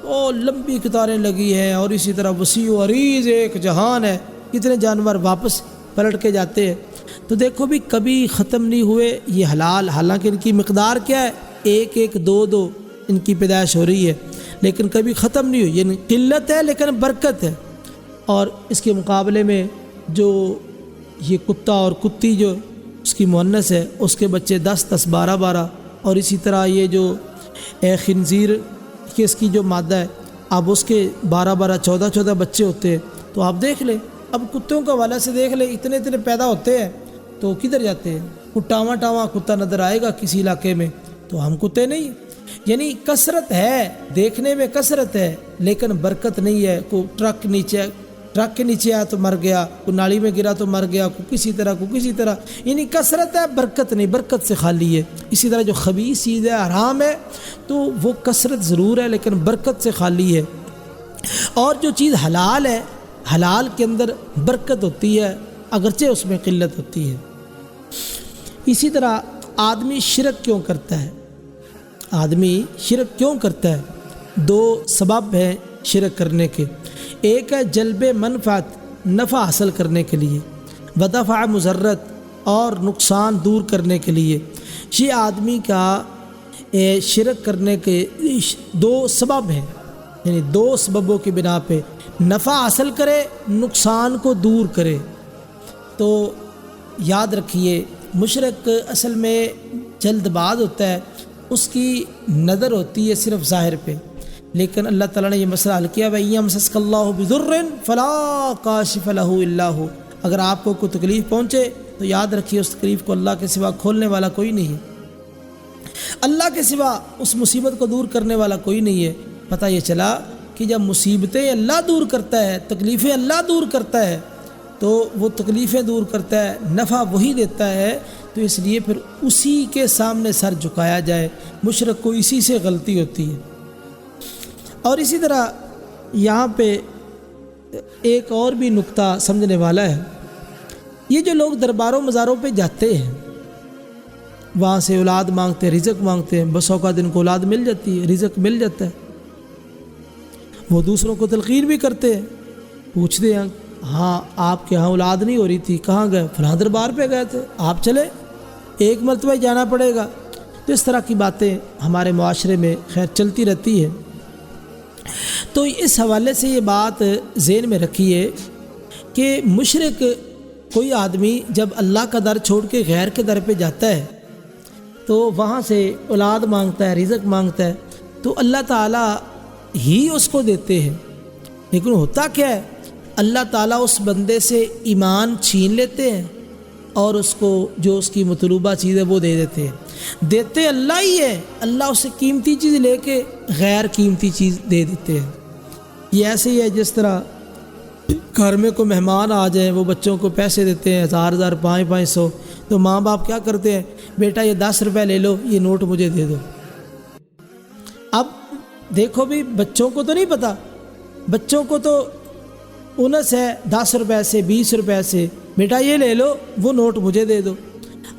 A: اور لمبی قطاریں لگی ہیں، اور اسی طرح وسیع و عریض ایک جہان ہے، کتنے جانور واپس پلٹ کے جاتے ہیں۔ تو دیکھو بھی کبھی ختم نہیں ہوئے یہ حلال، حالانکہ ان کی مقدار کیا ہے؟ ایک ایک دو دو ان کی پیدائش ہو رہی ہے، لیکن کبھی ختم نہیں ہوئی، یعنی قلت ہے لیکن برکت ہے۔ اور اس کے مقابلے میں جو یہ کتا اور کتی جو اس کی مؤنث ہے، اس کے بچے 10 10 12 12، اور اسی طرح یہ جو خنزیر کہ اس کی جو مادہ ہے اب اس کے 12 12 14 14 بچے ہوتے ہیں۔ تو آپ دیکھ لیں، اب کتوں کا حوالے سے دیکھ لیں، اتنے اتنے پیدا ہوتے ہیں تو کدھر جاتے ہیں؟ وہ ٹاواں ٹاواں کتا نظر آئے گا کسی علاقے میں، تو ہم کتے نہیں ہیں۔ یعنی کثرت ہے، دیکھنے میں کثرت ہے لیکن برکت نہیں ہے۔ کوئی ٹرک کے نیچے آیا تو مر گیا، کوئی نالی میں گرا تو مر گیا، کوئی کسی طرح، یعنی کثرت ہے، برکت نہیں، برکت سے خالی ہے۔ اسی طرح جو خبیث چیز ہے، حرام ہے، تو وہ کثرت ضرور ہے لیکن برکت سے خالی ہے۔ اور جو چیز حلال ہے، حلال کے اندر برکت ہوتی ہے اگرچہ اس میں قلت ہوتی ہے۔ اسی طرح آدمی شرک کیوں کرتا ہے؟ آدمی شرک کیوں کرتا ہے؟ 2 سبب ہیں شرک کرنے کے۔ ایک ہے جلب منفعت، نفع حاصل کرنے کے لیے، ودفع مضرت، اور نقصان دور کرنے کے لیے۔ یہ آدمی کا شرک کرنے کے 2 سبب ہیں، یعنی 2 سببوں کی بنا پہ نفع حاصل کرے، نقصان کو دور کرے۔ تو یاد رکھیے، مشرک اصل میں جلد باز ہوتا ہے، اس کی نظر ہوتی ہے صرف ظاہر پہ، لیکن اللہ تعالیٰ نے یہ مسئلہ حل کیا، وَإِن يَمْسَسْكَ اللَّهُ بِضُرٍّ فَلَا كَاشِفَ لَهُ إِلَّا هُوَ۔ اگر آپ کو کوئی تکلیف پہنچے تو یاد رکھیے اس تکلیف کو اللہ کے سوا کھولنے والا کوئی نہیں ہے، اللہ کے سوا اس مصیبت کو دور کرنے والا کوئی نہیں ہے۔ پتہ یہ چلا کہ جب مصیبتیں اللہ دور کرتا ہے، تکلیفیں اللہ دور کرتا ہے، تو وہ تکلیفیں دور کرتا ہے، نفع وہی دیتا ہے، تو اس لیے پھر اسی کے سامنے سر جھکایا جائے۔ مشرک کو اسی سے غلطی ہوتی ہے۔ اور اسی طرح یہاں پہ ایک اور بھی نقطہ سمجھنے والا ہے، یہ جو لوگ درباروں مزاروں پہ جاتے ہیں، وہاں سے اولاد مانگتے ہیں، رزق مانگتے ہیں، بسوں کا دن کو اولاد مل جاتی ہے، رزق مل جاتا ہے، وہ دوسروں کو تلقین بھی کرتے ہیں، پوچھتے ہیں ہاں آپ کے ہاں اولاد نہیں ہو رہی تھی، کہاں گئے؟ فلاں دربار پہ گئے تھے، آپ چلے، ایک مرتبہ جانا پڑے گا۔ تو اس طرح کی باتیں ہمارے معاشرے میں خیر چلتی رہتی ہے۔ تو اس حوالے سے یہ بات ذہن میں رکھیے کہ مشرک کوئی آدمی جب اللہ کا در چھوڑ کے غیر کے در پہ جاتا ہے تو وہاں سے اولاد مانگتا ہے، رزق مانگتا ہے، تو اللہ تعالیٰ ہی اس کو دیتے ہیں، لیکن ہوتا کیا ہے، اللہ تعالیٰ اس بندے سے ایمان چھین لیتے ہیں اور اس کو جو اس کی مطلوبہ چیز ہے وہ دے دیتے ہیں۔ دیتے اللہ ہی ہے، اللہ اسے قیمتی چیز لے کے غیر قیمتی چیز دے دیتے ہیں۔ یہ ایسے ہی ہے جس طرح گھر میں کوئی مہمان آ جائیں، وہ بچوں کو پیسے دیتے ہیں 1000 1000 500، تو ماں باپ کیا کرتے ہیں، بیٹا یہ 10 روپے لے لو، یہ نوٹ مجھے دے دو۔ اب دیکھو بھی بچوں کو تو نہیں پتہ، بچوں کو تو انس ہے 10 روپے سے 20 روپے سے، بیٹا یہ لے لو، وہ نوٹ مجھے دے دو۔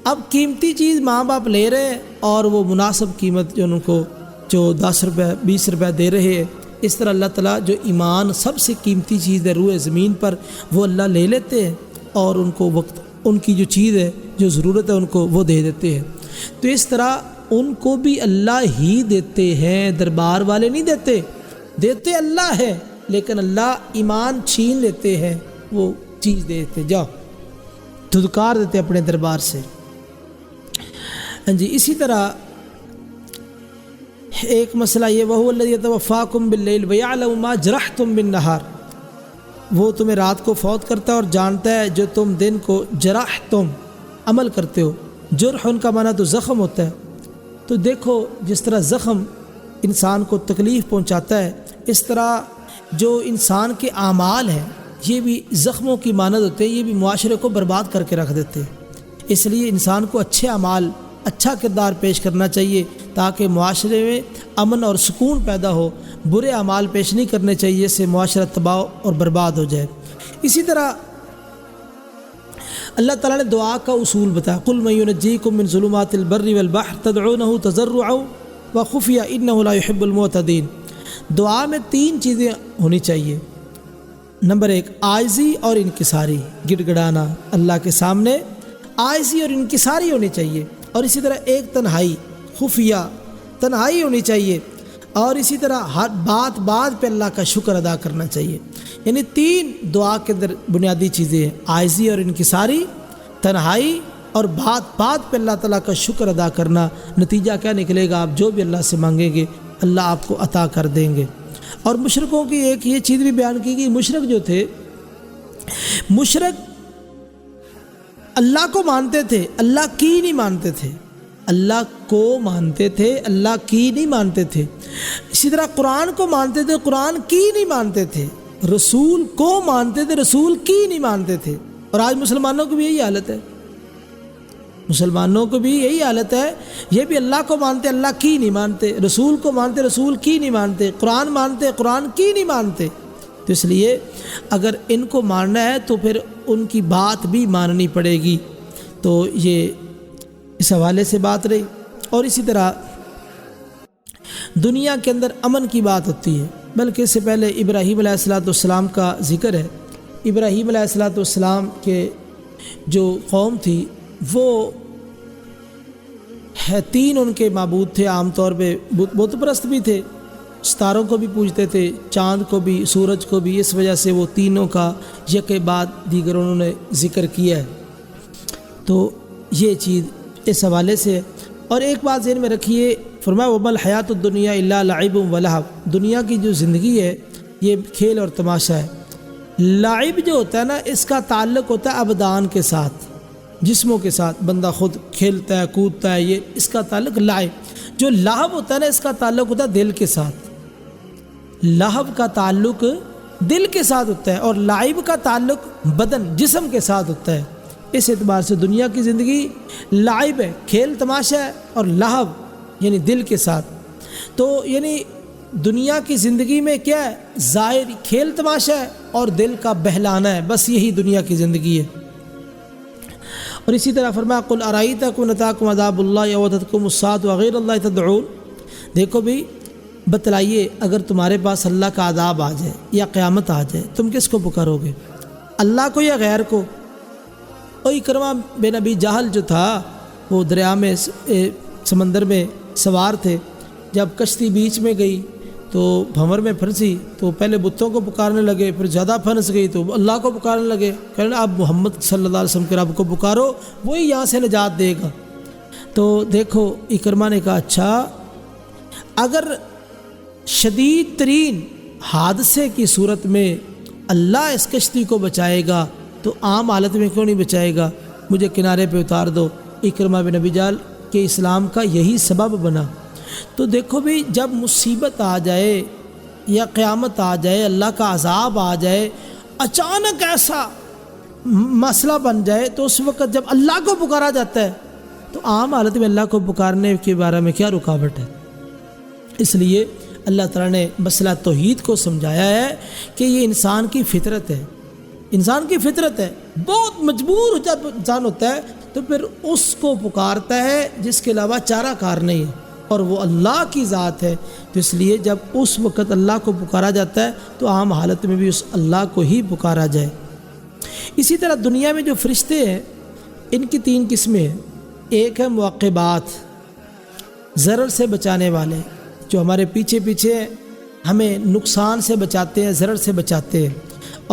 A: اب قیمتی چیز ماں باپ لے رہے ہیں اور وہ مناسب قیمت جو ان کو جو 10 روپے 20 روپے دے رہے ہیں۔ اس طرح اللہ تعالیٰ جو ایمان سب سے قیمتی چیز ہے روئے زمین پر، وہ اللہ لے لیتے ہیں اور ان کو وقت ان کی جو چیز ہے جو ضرورت ہے ان کو وہ دے دیتے ہیں۔ تو اس طرح ان کو بھی اللہ ہی دیتے ہیں، دربار والے نہیں دیتے، دیتے اللہ ہے، لیکن اللہ ایمان چھین لیتے ہیں، وہ چیز دے دیتے، جاؤ دھدکار دیتے اپنے دربار سے۔ جی اسی طرح ایک مسئلہ یہ، وَهُوَ الَّذِي يَتَوَفَّاكُمْ بِاللَّيْلِ وَيَعْلَمُ مَا جَرَحْتُمْ بِالنَّهَارِ، وہ تمہیں رات کو فوت کرتا ہے اور جانتا ہے جو تم دن کو جرحتم عمل کرتے ہو۔ جرح ان کا معنی تو زخم ہوتا ہے۔ تو دیکھو جس طرح زخم انسان کو تکلیف پہنچاتا ہے، اس طرح جو انسان کے اعمال ہیں یہ بھی زخموں کی مانند ہوتے ہیں، یہ بھی معاشرے کو برباد کر کے رکھ دیتے ہیں۔ اس لیے انسان کو اچھے اعمال، اچھا کردار پیش کرنا چاہیے تاکہ معاشرے میں امن اور سکون پیدا ہو، برے اعمال پیش نہیں کرنے چاہیے، اس سے معاشرہ تباہ اور برباد ہو جائے۔ اسی طرح اللہ تعالیٰ نے دعا کا اصول بتایا، قُلْ مَن يُنَجِّيكُم مِّن ظُلُمَاتِ الْبَرِّ وَالْبَحْرِ تَدْعُونَهُ تَضَرُّعًا وَخُفْيًا إِنَّهُ لَا يُحِبُّ الْمُعْتَدِينَ۔ دعا میں 3 چیزیں ہونی چاہیے۔ نمبر 1 عاجزی اور انکساری، گڑ گڑانا اللہ کے سامنے عاجزی اور انکساری ہونی چاہیے، اور اسی طرح ایک تنہائی خفیہ تنہائی ہونی چاہیے، اور اسی طرح ہر بات پہ اللہ کا شکر ادا کرنا چاہیے۔ یعنی 3 دعا کے اندر بنیادی چیزیں ہیں، عاجزی اور انکساری، تنہائی، اور بات پہ اللہ تعالیٰ کا شکر ادا کرنا۔ نتیجہ کیا نکلے گا؟ آپ جو بھی اللہ سے مانگیں گے اللہ آپ کو عطا کر دیں گے۔ اور مشرکوں کی ایک یہ چیز بھی بیان کی گئی، مشرک جو تھے، مشرک اللہ کو مانتے تھے، اللہ کی نہیں مانتے تھے، اللہ کو مانتے تھے، اللہ کی نہیں مانتے تھے۔ اسی طرح قرآن کو مانتے تھے، قرآن کی نہیں مانتے تھے، رسول کو مانتے تھے، رسول کی نہیں مانتے تھے۔ اور آج مسلمانوں کی بھی یہی حالت ہے، مسلمانوں کو بھی یہی حالت ہے، یہ بھی اللہ کو مانتے، اللہ کی نہیں مانتے، رسول کو مانتے، رسول کی نہیں مانتے، قرآن مانتے، قرآن کی نہیں مانتے۔ تو اس لیے اگر ان کو ماننا ہے تو پھر ان کی بات بھی ماننی پڑے گی۔ تو یہ اس حوالے سے بات رہی۔ اور اسی طرح دنیا کے اندر امن کی بات ہوتی ہے، بلکہ اس سے پہلے ابراہیم علیہ السلام کا ذکر ہے۔ ابراہیم علیہ السلام کے جو قوم تھی وہ 3 ان کے معبود تھے، عام طور پہ بت پرست بھی تھے، ستاروں کو بھی پوجتے تھے، چاند کو بھی، سورج کو بھی، اس وجہ سے وہ تینوں کا یکے بعد دیگر انہوں نے ذکر کیا ہے۔ تو یہ چیز اس حوالے سے۔ اور ایک بات ذہن میں رکھیے، فرمایا وَمَا الْحَيَاةُ الدُّنْيَا إِلَّا لَعِبٌ وَلَهْوٌ، دنیا کی جو زندگی ہے یہ کھیل اور تماشا ہے۔ لعب جو ہوتا ہے نا، اس کا تعلق ہوتا ہے ابدان کے ساتھ، جسموں کے ساتھ، بندہ خود کھیلتا ہے، کودتا ہے، یہ اس کا تعلق لعب۔ جو لہو ہوتا ہے نا، اس کا تعلق ہوتا ہے دل کے ساتھ، لہو کا تعلق دل کے ساتھ ہوتا ہے، اور لعب کا تعلق بدن، جسم کے ساتھ ہوتا ہے۔ اس اعتبار سے دنیا کی زندگی لعب ہے، کھیل تماشا ہے، اور لہو یعنی دل کے ساتھ۔ تو یعنی دنیا کی زندگی میں کیا ہے؟ ظاہر کھیل تماشا ہے اور دل کا بہلانا ہے، بس یہی دنیا کی زندگی ہے۔ اور اسی طرح فرمایا قُلْ أَرَأَيْتَكُمْ إِنْ أَتَاكُمْ عَذَابُ اللَّهِ أَوْ أَتَتْكُمُ السَّاعَةُ وَغَيْرَ اللَّهِ تَدْعُونَ، دیکھو بھی بتلائیے اگر تمہارے پاس اللہ کا عذاب آ جائے یا قیامت آ جائے، تم کس کو پکارو گے؟ اللہ کو یا غیر کو؟ اور اکرمہ بن ابی جہل جو تھا وہ دریا میں سمندر میں سوار تھے، جب کشتی بیچ میں گئی تو بھنور میں پھنسی تو پہلے بتوں کو پکارنے لگے، پھر زیادہ پھنس گئی تو اللہ کو پکارنے لگے، کہنے اب محمد صلی اللہ علیہ وسلم کے رب کو پکارو، وہی یہاں سے نجات دے گا۔ تو دیکھو اکرمہ نے کہا اچھا، اگر شدید ترین حادثے کی صورت میں اللہ اس کشتی کو بچائے گا تو عام حالت میں کیوں نہیں بچائے گا؟ مجھے کنارے پہ اتار دو۔ اکرمہ بن ابی جہل کے اسلام کا یہی سبب بنا۔ تو دیکھو بھی جب مصیبت آ جائے یا قیامت آ جائے، اللہ کا عذاب آ جائے، اچانک ایسا مسئلہ بن جائے، تو اس وقت جب اللہ کو پکارا جاتا ہے تو عام حالت میں اللہ کو پکارنے کے بارے میں کیا رکاوٹ ہے؟ اس لیے اللہ تعالیٰ نے مسئلہ توحید کو سمجھایا ہے کہ یہ انسان کی فطرت ہے، انسان کی فطرت ہے، بہت مجبور جب انسان ہوتا ہے تو پھر اس کو پکارتا ہے جس کے علاوہ چارہ کار نہیں ہے، اور وہ اللہ کی ذات ہے۔ تو اس لیے جب اس وقت اللہ کو پکارا جاتا ہے تو عام حالت میں بھی اس اللہ کو ہی پکارا جائے۔ اسی طرح دنیا میں جو فرشتے ہیں ان کی 3 قسمیں ہیں۔ ایک ہے معقبات، ضرر سے بچانے والے، جو ہمارے پیچھے پیچھے ہمیں نقصان سے بچاتے ہیں، ضرر سے بچاتے ہیں۔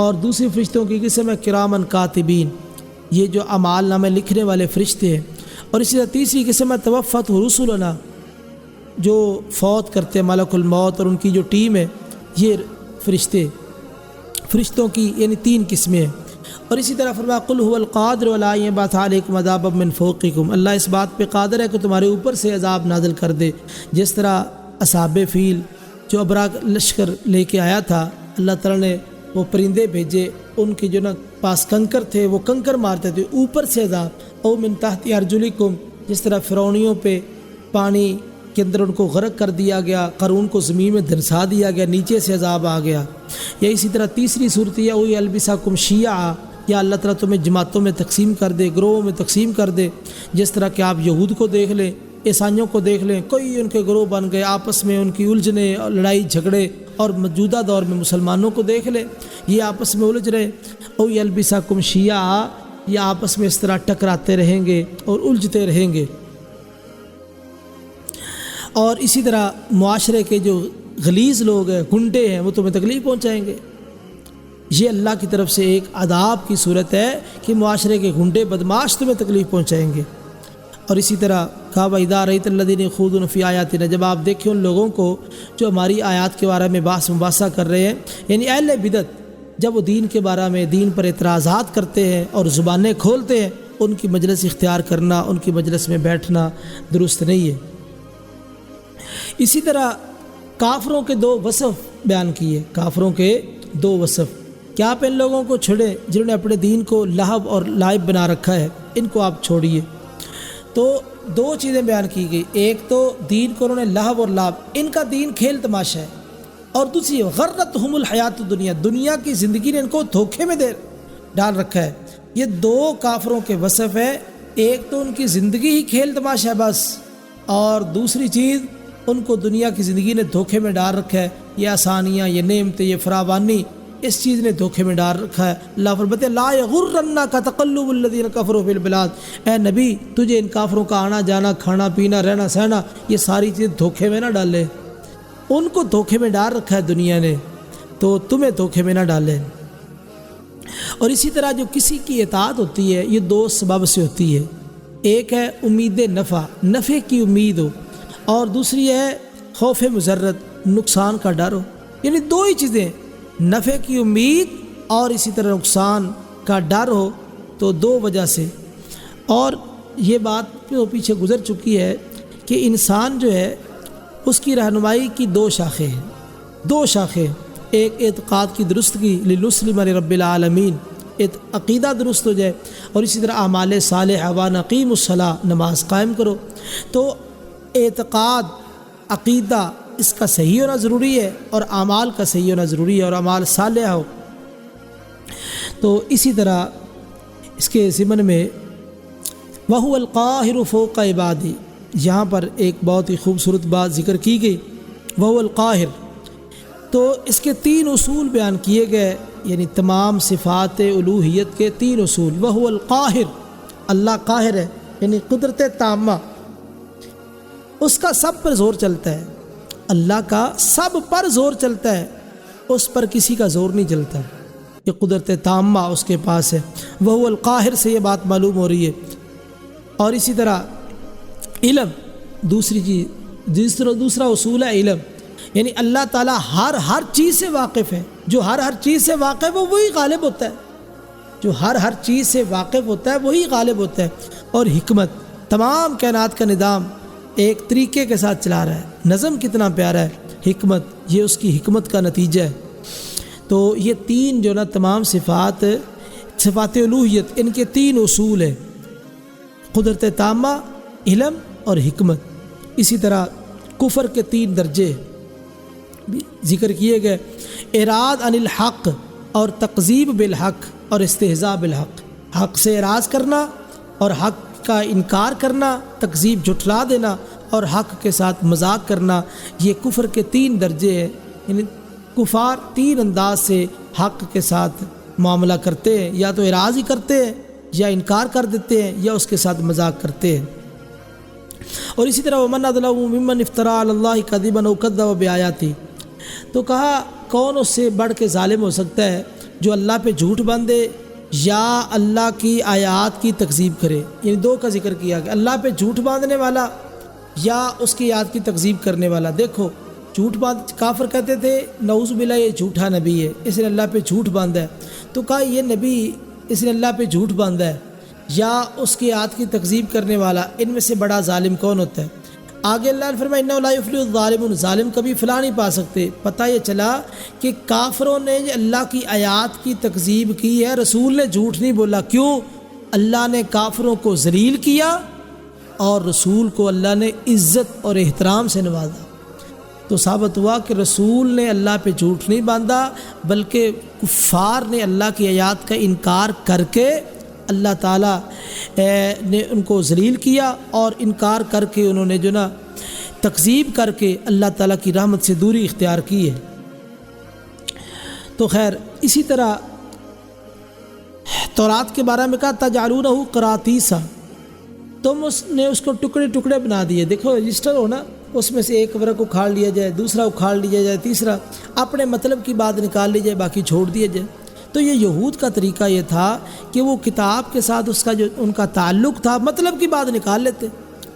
A: اور دوسری فرشتوں کی قسم ہے کرامن کاتبین، یہ جو اعمال نامے لکھنے والے فرشتے ہیں۔ اور اسی طرح تیسری قسم ہے توفت رسولنا، جو فوت کرتے ہیں ملک الموت اور ان کی جو ٹیم ہے، یہ فرشتوں کی یعنی 3 قسمیں ہیں۔ اور اسی طرح فرمایا قل هو القادر علی ان یبعث علیکم عذابا من فوقکم، اللہ اس بات پہ قادر ہے کہ تمہارے اوپر سے عذاب نازل کر دے۔ جس طرح اصحاب فیل جو ابراق لشکر لے کے آیا تھا، اللہ تعالیٰ نے وہ پرندے بھیجے، ان کے جو پاس کنکر تھے وہ کنکر مارتے تھے، اوپر سے عذاب، او من تحت ارجلکم، جس طرح فرعونیوں پہ پانی کے اندر ان کو غرق کر دیا گیا، قارون کو زمین میں دھنسا دیا گیا، نیچے سے عذاب آ گیا۔ یا اسی طرح تیسری صورت یہ ہوئی البسکم شیعا، یا اللہ تعالیٰ تمہیں جماعتوں میں تقسیم کر دے، گروہوں میں تقسیم کر دے۔ جس طرح کہ آپ یہود کو دیکھ لیں، عیسائیوں کو دیکھ لیں، کوئی ان کے گروہ بن گئے، آپس میں ان کی الجھنے، لڑائی جھگڑے، اور موجودہ دور میں مسلمانوں کو دیکھ لیں، یہ آپس میں الجھ رہے، او یلبسکم شیعا، یہ آپس میں اس طرح ٹکراتے رہیں گے اور الجھتے رہیں گے۔ اور اسی طرح معاشرے کے جو غلیظ لوگ ہیں، گنڈے ہیں، وہ تمہیں تکلیف پہنچائیں گے۔ یہ اللہ کی طرف سے ایک عذاب کی صورت ہے کہ معاشرے کے گنڈے بدماش تمہیں تکلیف پہنچائیں گے۔ اور اسی طرح کہا وَإِذَا رَأَيْتَ الَّذِينَ يَخُوضُونَ فِي آيَاتِنَا، جب آپ دیکھیں ان لوگوں کو جو ہماری آیات کے بارے میں بحث مباحثہ کر رہے ہیں، یعنی اہل بدعت، جب وہ دین کے بارے میں دین پر اعتراضات کرتے ہیں اور زبانیں کھولتے ہیں، ان کی مجلس اختیار کرنا، ان کی مجلس میں بیٹھنا درست نہیں ہے۔ اسی طرح کافروں کے دو وصف بیان کیے، کافروں کے دو وصف، کہ آپ ان لوگوں کو چھوڑیں جنہوں نے اپنے دین کو لہو اور لائب بنا رکھا ہے، ان کو آپ چھوڑیے۔ تو دو چیزیں بیان کی گئی، ایک تو دین کو انہوں نے لہو اور لعب، ان کا دین کھیل تماشا ہے، اور دوسری غرتہم الحیات الدنیا، دنیا کی زندگی نے ان کو دھوکے میں ڈال رکھا ہے۔ یہ دو کافروں کے وصف ہے، ایک تو ان کی زندگی ہی کھیل تماشا ہے بس، اور دوسری چیز ان کو دنیا کی زندگی نے دھوکے میں ڈال رکھا ہے، یہ آسانیاں، یہ نعمتیں، یہ فراوانی، اس چیز نے دھوکے میں ڈال رکھا ہے۔ اللہ فرماتے ہیں لا یغرنک تقلب الذین کفروا فی البلاد، اے نبی تجھے ان کافروں کا آنا جانا، کھانا پینا، رہنا سہنا، یہ ساری چیز دھوکے میں نہ ڈالے۔ ان کو دھوکے میں ڈال رکھا ہے دنیا نے، تو تمہیں دھوکے میں نہ ڈالے۔ اور اسی طرح جو کسی کی اطاعت ہوتی ہے یہ دو سبب سے ہوتی ہے، ایک ہے امید نفع کی امید ہو، اور دوسری ہے خوف مضرت، نقصان کا ڈر ہو۔ یعنی دو ہی چیزیں، نفع کی امید اور اسی طرح نقصان کا ڈر ہو، تو دو وجہ سے۔ اور یہ بات پیچھے گزر چکی ہے کہ انسان جو ہے اس کی رہنمائی کی دو شاخیں ہیں، دو شاخیں، ایک اعتقاد کی درستگی لنسلم لرب العالمین، عقیدہ درست ہو جائے، اور اسی طرح اعمال صالحہ وَنَقِیمُ الصَّلَاةَ، نماز قائم کرو۔ تو اعتقاد، عقیدہ اس کا صحیح ہونا ضروری ہے، اور اعمال کا صحیح ہونا ضروری ہے، اور اعمال صالحہ ہو۔ تو اسی طرح اس کے ضمن میں وَهُوَ الْقَاهِرُ فَوْقَ عِبَادِهِ، یہاں پر ایک بہت ہی خوبصورت بات ذکر کی گئی، وَهُوَ الْقَاهِرُ۔ تو اس کے تین اصول بیان کیے گئے، یعنی تمام صفات الوہیت کے تین اصول۔ وَهُوَ الْقَاهِرُ، اللہ قاہر ہے، یعنی قدرت تامہ، اس کا سب پر زور چلتا ہے، اللہ کا سب پر زور چلتا ہے، اس پر کسی کا زور نہیں چلتا، یہ قدرت تامہ اس کے پاس ہے۔ وَهُوَ الْقَاهِرُ سے یہ بات معلوم ہو رہی ہے۔ اور اسی طرح علم، دوسری چیز، دوسرا اصول ہے علم، یعنی اللہ تعالیٰ ہر چیز سے واقف ہے، جو ہر چیز سے واقف ہے وہی غالب ہوتا ہے، جو ہر چیز سے واقف ہوتا ہے وہی غالب ہوتا ہے۔ اور حکمت، تمام کائنات کا نظام ایک طریقے کے ساتھ چلا رہا ہے، نظم کتنا پیارا ہے، حکمت، یہ اس کی حکمت کا نتیجہ ہے۔ تو یہ تین جو نا تمام صفات الوہیت، ان کے تین اصول ہیں، قدرت تامہ، علم اور حکمت۔ اسی طرح کفر کے تین درجے ذکر کیے گئے، اعراض عن الحق، اور تکذیب بالحق، اور استہزاء بالحق، حق سے اعراض کرنا اور حق کا انکار کرنا، تکذیب جھٹلا دینا، اور حق کے ساتھ مذاق کرنا، یہ کفر کے تین درجے ہیں۔ یعنی کفار تین انداز سے حق کے ساتھ معاملہ کرتے ہیں، یا تو اعراض ہی کرتے ہیں، یا انکار کر دیتے ہیں، یا اس کے ساتھ مذاق کرتے ہیں۔ اور اسی طرح وَمَنْ أَظْلَمُ مِمَّنِ افْتَرَىٰ عَلَى اللَّهِ كَذِبًا أَوْ كَذَّبَ بِآيَاتِهِ، تو کہا کون اس سے بڑھ کے ظالم ہو سکتا ہے جو اللہ پہ جھوٹ باندھے یا اللہ کی آیات کی تکذیب کرے۔ یعنی دو کا ذکر کیا کہ اللہ پہ جھوٹ باندھنے والا یا اس کی آیات کی تکذیب کرنے والا۔ دیکھو جھوٹ کافر کہتے تھے نعوذ باللہ یہ جھوٹا نبی ہے، اس نے اللہ پہ جھوٹ باندھا ہے، تو کہا یہ نبی اس نے اللہ پہ جھوٹ باندھا ہے یا اس کی آیات کی تکذیب کرنے والا، ان میں سے بڑا ظالم کون ہوتا ہے؟ آگے اللہ نے فرمایا اِنَّهُ لَا يُفْلِحُ الظَّالِمُونَ، ظالم کبھی فلاح نہیں پا سکتے۔ پتہ یہ چلا کہ کافروں نے اللہ کی آیات کی تکذیب کی ہے، رسول نے جھوٹ نہیں بولا۔ کیوں؟ اللہ نے کافروں کو ذلیل کیا اور رسول کو اللہ نے عزت اور احترام سے نوازا۔ تو ثابت ہوا کہ رسول نے اللہ پہ جھوٹ نہیں باندھا، بلکہ کفار نے اللہ کی آیات کا انکار کر کے اللہ تعالیٰ نے ان کو ذلیل کیا، اور انکار کر کے انہوں نے جو نا تکذیب کر کے اللہ تعالیٰ کی رحمت سے دوری اختیار کی ہے۔ تو خیر اسی طرح تورات کے بارے میں کہا تجعلونہ قراطیسا، تم اس کو ٹکڑے ٹکڑے بنا دیے. دیکھو رجسٹر ہو نا، اس میں سے ایک ورق اکھاڑ لیا جائے، دوسرا اکھاڑ لیا جائے، تیسرا اپنے مطلب کی بات نکال لی جائے، باقی چھوڑ دیا جائے. تو یہ یہود کا طریقہ یہ تھا کہ وہ کتاب کے ساتھ اس کا جو ان کا تعلق تھا مطلب کی بات نکال لیتے.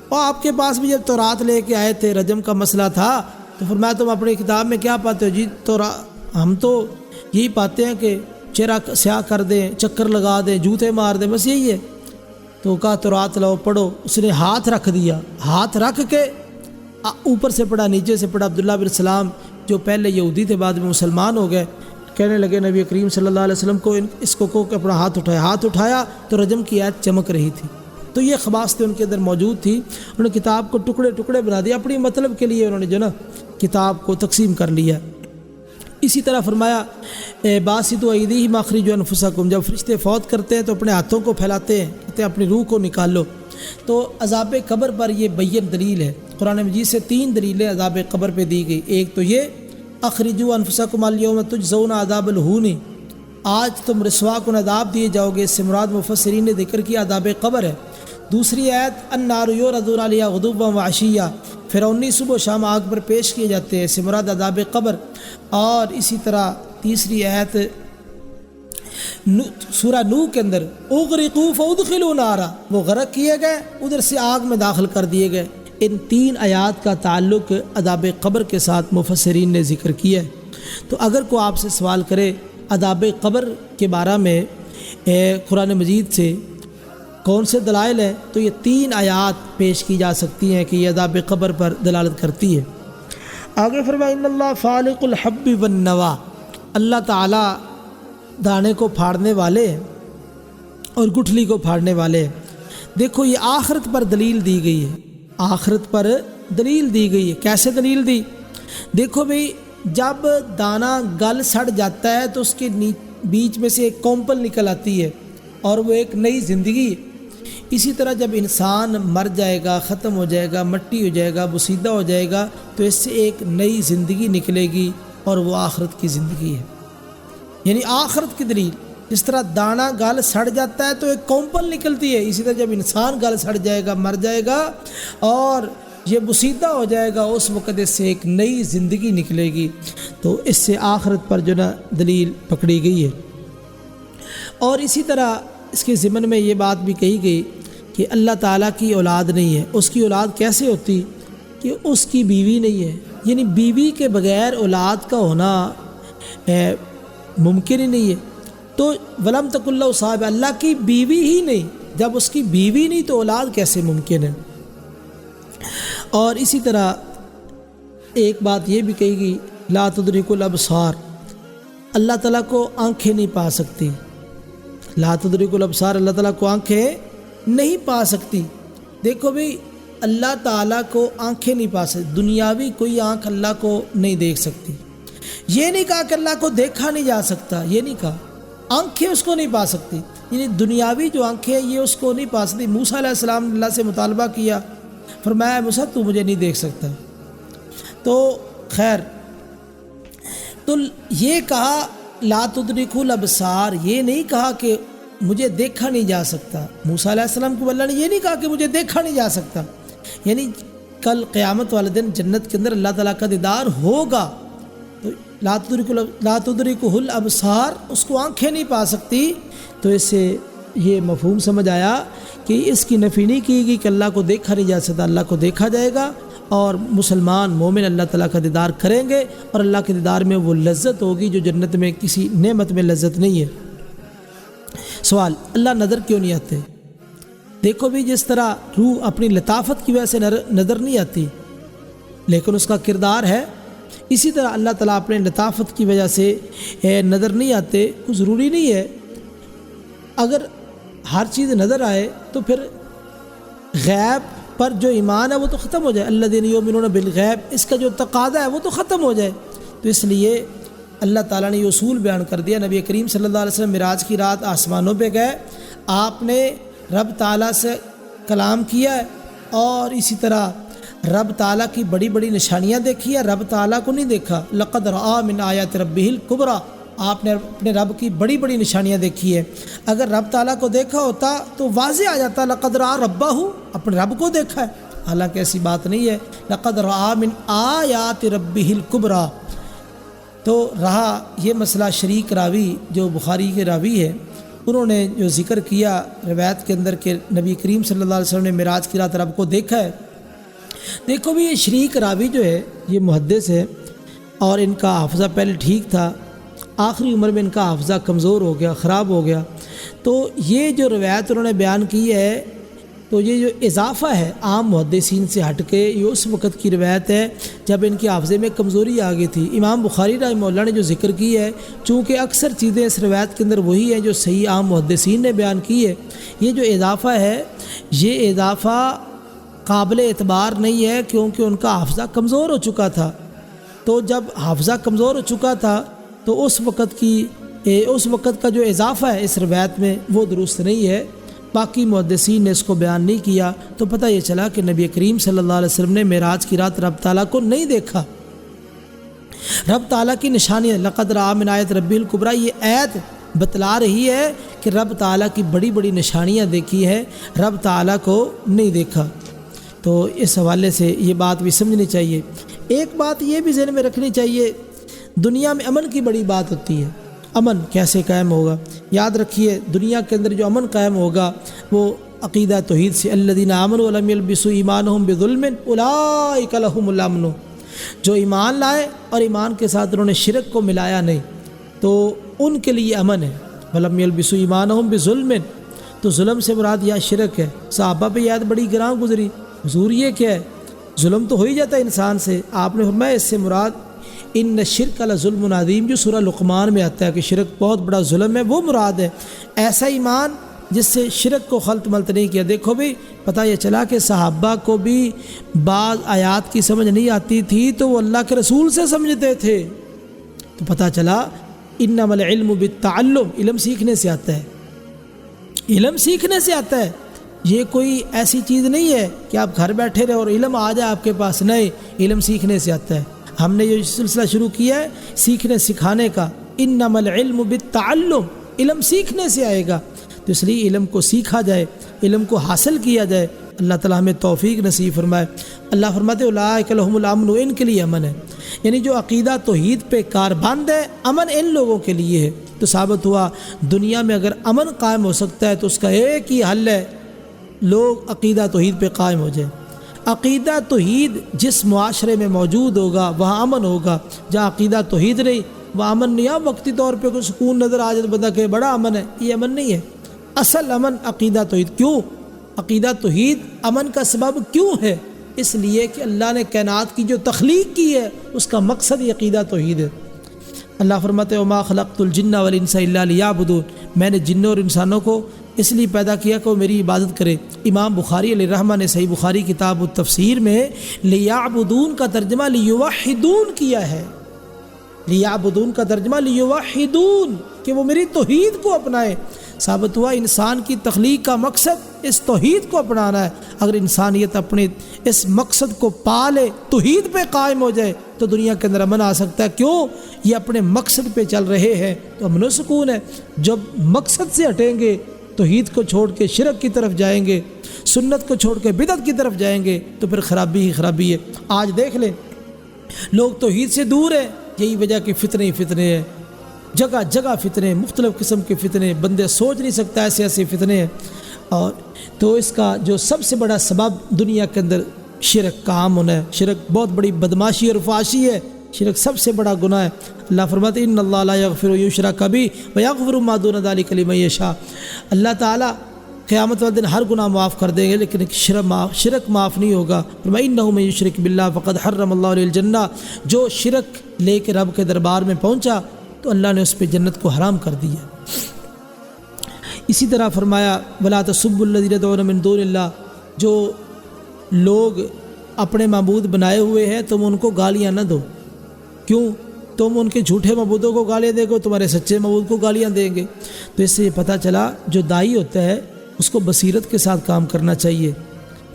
A: اور آپ کے پاس بھی جب تورات لے کے آئے تھے، رجم کا مسئلہ تھا، تو فرمایا تم اپنی کتاب میں کیا پاتے ہو؟ جی ہم تو یہی پاتے ہیں کہ چہرہ سیاہ کر دیں، چکر لگا دیں، جوتے مار دیں، بس یہی ہے. تو کہا تورات لاؤ پڑھو. اس نے ہاتھ رکھ دیا، ہاتھ رکھ کے اوپر سے پڑھا نیچے سے پڑھا. عبداللہ بن سلام جو پہلے یہودی تھے بعد میں مسلمان ہو گئے، کہنے لگے نبی کریم صلی اللہ علیہ وسلم کو اس کو کہ اپنا ہاتھ اٹھایا تو رجم کی آیت چمک رہی تھی. تو یہ خباثتیں ان کے اندر موجود تھی. انہوں نے کتاب کو ٹکڑے ٹکڑے بنا دیا، اپنی مطلب کے لیے انہوں نے جو نا کتاب کو تقسیم کر لیا. اسی طرح فرمایا باسطوا ایدیہم اخرجوا انفسکم، جب فرشتے فوت کرتے ہیں تو اپنے ہاتھوں کو پھیلاتے ہیں، کہتے ہیں اپنی روح کو نکالو. تو عذاب قبر پر یہ بین دلیل ہے. قرآن مجید سے 3 دلیلیں عذاب قبر پہ دی گئی. ایک تو یہ اخرجوا انفسکم الیوم تجزون عذاب الہون، آج تم رسوا کن عذاب دیے جاؤ گے. اس سے مراد مفسرین نے ذکر کیا عذاب قبر ہے. دوسری آیت النار یعرضون علیہا غدوا وعشیا، فرعونی صبح و شام آگ پر پیش کیے جاتے ہیں، اس سے مراد عذاب قبر. اور اسی طرح تیسری آیت سورہ نوح کے اندر اغرقوا فادخلوا نارا، وہ غرق کیے گئے، ادھر سے آگ میں داخل کر دیے گئے. ان 3 آیات کا تعلق عذاب قبر کے ساتھ مفسرین نے ذکر کیا ہے. تو اگر کوئی آپ سے سوال کرے عذاب قبر کے بارے میں قرآن مجید سے کون سے دلائل ہیں، تو یہ 3 آیات پیش کی جا سکتی ہیں کہ یہ عذاب قبر پر دلالت کرتی ہے. آگے فرمایا ان اللہ فالق الحب والنوا، اللہ تعالیٰ دانے کو پھاڑنے والے ہیں اور گٹھلی کو پھاڑنے والے ہیں. دیکھو یہ آخرت پر دلیل دی گئی ہے، آخرت پر دلیل دی گئی ہے. کیسے دلیل دی؟ دیکھو بھئی جب دانہ گل سڑ جاتا ہے تو اس کے بیچ میں سے ایک کونپل نکل آتی ہے اور وہ ایک نئی زندگی ہے. اسی طرح جب انسان مر جائے گا، ختم ہو جائے گا، مٹی ہو جائے گا، بوسیدہ ہو جائے گا، تو اس سے ایک نئی زندگی نکلے گی اور وہ آخرت کی زندگی ہے. یعنی آخرت کی دلیل، جس طرح دانہ گل سڑ جاتا ہے تو ایک کونپل نکلتی ہے، اسی طرح جب انسان گل سڑ جائے گا، مر جائے گا اور یہ بوسیدہ ہو جائے گا، اس وقت اس سے ایک نئی زندگی نکلے گی. تو اس سے آخرت پر جو نا دلیل پکڑی گئی ہے. اور اسی طرح اس کے ضمن میں یہ بات بھی کہی گئی کہ اللہ تعالیٰ کی اولاد نہیں ہے. اس کی اولاد کیسے ہوتی؟ کہ اس کی بیوی نہیں ہے. یعنی بیوی کے بغیر اولاد کا ہونا ممکن ہی نہیں ہے. تو ولم تکن لہ صاحب، اللہ کی بیوی ہی نہیں، جب اس کی بیوی نہیں تو اولاد کیسے ممکن ہے. اور اسی طرح ایک بات یہ بھی کہی گئی لا تدرک الابصار، اللہ تعالیٰ کو آنکھیں نہیں پا سکتی. لا تدرک الابصار، اللہ تعالیٰ کو آنکھیں نہیں پا سکتی. دیکھو بھئی اللہ تعالیٰ کو آنکھیں نہیں پا سکتی، دنیاوی کوئی آنکھ اللہ کو نہیں دیکھ سکتی. یہ نہیں کہا کہ اللہ کو دیکھا نہیں جا سکتا، یہ نہیں کہا، آنکھیں اس کو نہیں پا سکتی. یعنی دنیاوی جو آنکھیں یہ اس کو نہیں پا سکتی. موسیٰ علیہ السلام نے اللہ سے مطالبہ کیا، فرمایا موسیٰ تو مجھے نہیں دیکھ سکتا. تو خیر، تو یہ کہا لا تدرک الابصار، یہ نہیں کہا کہ مجھے دیکھا نہیں جا سکتا. موسیٰ علیہ السلام کو اللہ نے یہ نہیں کہا کہ مجھے دیکھا نہیں جا سکتا. یعنی کل قیامت والے دن جنت کے اندر اللہ تعالیٰ کا دیدار ہوگا. تو لا تدرکہ الابصار، اس کو آنکھیں نہیں پا سکتی. تو اس سے یہ مفہوم سمجھ آیا کہ اس کی نفی نہیں کی گئی کہ اللہ کو دیکھا نہیں جا سکتا، اللہ کو دیکھا جائے گا اور مسلمان مومن اللہ تعالیٰ کا دیدار کریں گے اور اللہ کے دیدار میں وہ لذت ہوگی جو جنت میں کسی نعمت میں لذت نہیں ہے. سوال، اللہ نظر کیوں نہیں آتے؟ دیکھو بھی جس طرح روح اپنی لطافت کی وجہ سے نظر نہیں آتی لیکن اس کا کردار ہے، اسی طرح اللہ تعالیٰ اپنے لطافت کی وجہ سے نظر نہیں آتے. کوئی ضروری نہیں ہے اگر ہر چیز نظر آئے تو پھر غیب پر جو ایمان ہے وہ تو ختم ہو جائے. الذین یؤمنون بالغیب، اس کا جو تقاضا ہے وہ تو ختم ہو جائے. تو اس لیے اللہ تعالیٰ نے یہ اصول بیان کر دیا. نبی کریم صلی اللہ علیہ وسلم معراج کی رات آسمانوں پہ گئے، آپ نے رب تعالیٰ سے کلام کیا ہے اور اسی طرح رب تعالیٰ کی بڑی بڑی نشانیاں دیکھی ہے، رب تعالیٰ کو نہیں دیکھا. لقد رأى من آیات ربہ الکبریٰ، آپ نے اپنے رب کی بڑی بڑی نشانیاں دیکھی ہے۔ اگر رب تعالیٰ کو دیکھا ہوتا تو واضح آ جاتا لقد رأى ربہ، اپنے رب کو دیکھا ہے، حالانکہ ایسی بات نہیں ہے۔ لقد رأى من آیات ربہ الکبریٰ، تو رہا یہ مسئلہ شریک راوی جو بخاری کے راوی ہے، انہوں نے جو ذکر کیا روایت کے اندر کہ نبی کریم صلی اللہ علیہ وسلم نے معراج کی رات رب کو دیکھا ہے۔ دیکھو بھی یہ شریک راوی جو ہے یہ محدث ہے، اور ان کا حافظہ پہلے ٹھیک تھا، آخری عمر میں ان کا حافظہ کمزور ہو گیا، خراب ہو گیا، تو یہ جو روایت انہوں نے بیان کی ہے تو یہ جو اضافہ ہے عام محدثین سے ہٹ کے، یہ اس وقت کی روایت ہے جب ان کے حافظے میں کمزوری آ گئی تھی۔ امام بخاری رحمہ اللہ نے جو ذکر کی ہے، چونکہ اکثر چیزیں اس روایت کے اندر وہی ہیں جو صحیح عام محدثین نے بیان کی ہے، یہ جو اضافہ ہے یہ اضافہ قابل اعتبار نہیں ہے، کیونکہ ان کا حافظہ کمزور ہو چکا تھا۔ تو جب حافظہ کمزور ہو چکا تھا تو اس وقت کا جو اضافہ ہے اس روایت میں وہ درست نہیں ہے، باقی محدثین نے اس کو بیان نہیں کیا، تو پتہ یہ چلا کہ نبی کریم صلی اللہ علیہ وسلم نے معراج کی رات رب تعالیٰ کو نہیں دیکھا۔ رب تعالیٰ کی نشانیاں لقد رأى من آیات ربہ الکبریٰ، یہ آیت بتلا رہی ہے کہ رب تعالیٰ کی بڑی بڑی نشانیاں دیکھی ہے، رب تعالیٰ کو نہیں دیکھا۔ تو اس حوالے سے یہ بات بھی سمجھنی چاہیے۔ ایک بات یہ بھی ذہن میں رکھنی چاہیے، دنیا میں امن کی بڑی بات ہوتی ہے، امن کیسے قائم ہوگا؟ یاد رکھیے دنیا کے اندر جو امن قائم ہوگا وہ عقیدہ توحید سے، الذین آمنوا ولم یلبسوا ایمانہم بظلم اولئک لہم الامن، جو ایمان لائے اور ایمان کے ساتھ انہوں نے شرک کو ملایا نہیں تو ان کے لیے امن ہے۔ ولم یلبسوا ایمانہم بظلم، تو ظلم سے مراد یا شرک ہے۔ صحابہ پہ یاد بڑی گراں گزری، حضور یہ کیا ہے؟ ظلم تو ہو ہی جاتا ہے انسان سے، آپ نے فرمایا اس سے مراد ان الشرک لظلم عظیم، جو سورہ لقمان میں آتا ہے کہ شرک بہت بڑا ظلم ہے، وہ مراد ہے۔ ایسا ایمان جس سے شرک کو خلط ملط نہیں کیا۔ دیکھو بھی پتہ یہ چلا کہ صحابہ کو بھی بعض آیات کی سمجھ نہیں آتی تھی تو وہ اللہ کے رسول سے سمجھتے تھے، تو پتہ چلا انما العلم بالتعلم، علم سیکھنے سے آتا ہے، علم سیکھنے سے آتا ہے۔ یہ کوئی ایسی چیز نہیں ہے کہ آپ گھر بیٹھے رہے اور علم آ جائے آپ کے پاس، نہیں، علم سیکھنے سے آتا ہے۔ ہم نے یہ سلسلہ شروع کیا ہے سیکھنے سکھانے کا، انما العلم بالتعلم، علم سیکھنے سے آئے گا، تو اس لیے علم کو سیکھا جائے، علم کو حاصل کیا جائے۔ اللہ تعالیٰ ہمیں توفیق نصیب فرمائے۔ اللہ فرماتے اولئک لہم الامن، ان کے لیے امن ہے، یعنی جو عقیدہ توحید پہ کاربند ہے، امن ان لوگوں کے لیے ہے۔ تو ثابت ہوا دنیا میں اگر امن قائم ہو سکتا ہے تو اس کا ایک ہی حل ہے، لوگ عقیدہ توحید پہ قائم ہو جائیں۔ عقیدہ توحید جس معاشرے میں موجود ہوگا وہاں امن ہوگا، جہاں عقیدہ توحید نہیں وہاں امن نہیں۔ ہے وقتی طور پہ کوئی سکون نظر آ جائے تو بندہ کہ بڑا امن ہے، یہ امن نہیں ہے۔ اصل امن عقیدہ توحید۔ کیوں عقیدہ توحید امن کا سبب کیوں ہے؟ اس لیے کہ اللہ نے کائنات کی جو تخلیق کی ہے اس کا مقصد ہی عقیدہ توحید ہے۔ اللہ فرماتے وما خلقت الجن والانس الا لیعبدون، میں نے جنوں اور انسانوں کو اس لیے پیدا کیا کہ وہ میری عبادت کرے۔ امام بخاری علیہ الرحمہ نے صحیح بخاری کتاب التفسیر میں لیعبدون کا ترجمہ لیوحدون کیا ہے، لیعبدون کا ترجمہ لیوحدون، کہ وہ میری توحید کو اپنائے۔ ثابت ہوا انسان کی تخلیق کا مقصد اس توحید کو اپنانا ہے۔ اگر انسانیت اپنے اس مقصد کو پا لے، توحید پہ قائم ہو جائے، تو دنیا کے اندر امن آ سکتا ہے۔ کیوں؟ یہ اپنے مقصد پہ چل رہے ہیں تو امن و سکون ہے۔ جب مقصد سے ہٹیں گے، توحید کو چھوڑ کے شرک کی طرف جائیں گے، سنت کو چھوڑ کے بدعت کی طرف جائیں گے، تو پھر خرابی ہی خرابی ہے۔ آج دیکھ لیں لوگ توحید سے دور ہیں، یہی وجہ کہ فتنے ہی فتنے ہیں، جگہ جگہ فتنے، مختلف قسم کے فتنے، بندے سوچ نہیں سکتا ایسے ایسے فتنے ہیں۔ اور تو اس کا جو سب سے بڑا سبب دنیا کے اندر شرک کا عام ہونا ہے۔ شرک بہت بڑی بدماشی اور فحاشی ہے، شرک سب سے بڑا گناہ ہے۔ اللہ فرماتے ان اللہ لا یغفر ان یشرک بہ ویغفر ما دون ذلک لمن یشاء، اللہ تعالیٰ قیامت والے دن ہر گناہ معاف کر دیں گے لیکن شرک معاف نہیں ہوگا۔ فرمایا انہ من یشرک باللہ فقد حرم اللہ علیہ الجنہ، جو شرک لے کے رب کے دربار میں پہنچا تو اللہ نے اس پہ جنت کو حرام کر دیا۔ اسی طرح فرمایا ولا تسبوا الذین يدعون من دون اللہ، جو لوگ اپنے معبود بنائے ہوئے ہیں تم ان کو گالیاں نہ دو۔ کیوں؟ تم ان کے جھوٹے معبودوں کو گالیاں دے گے، تمہارے سچے معبود کو گالیاں دیں گے۔ تو اس سے یہ پتہ چلا جو داعی ہوتا ہے اس کو بصیرت کے ساتھ کام کرنا چاہیے،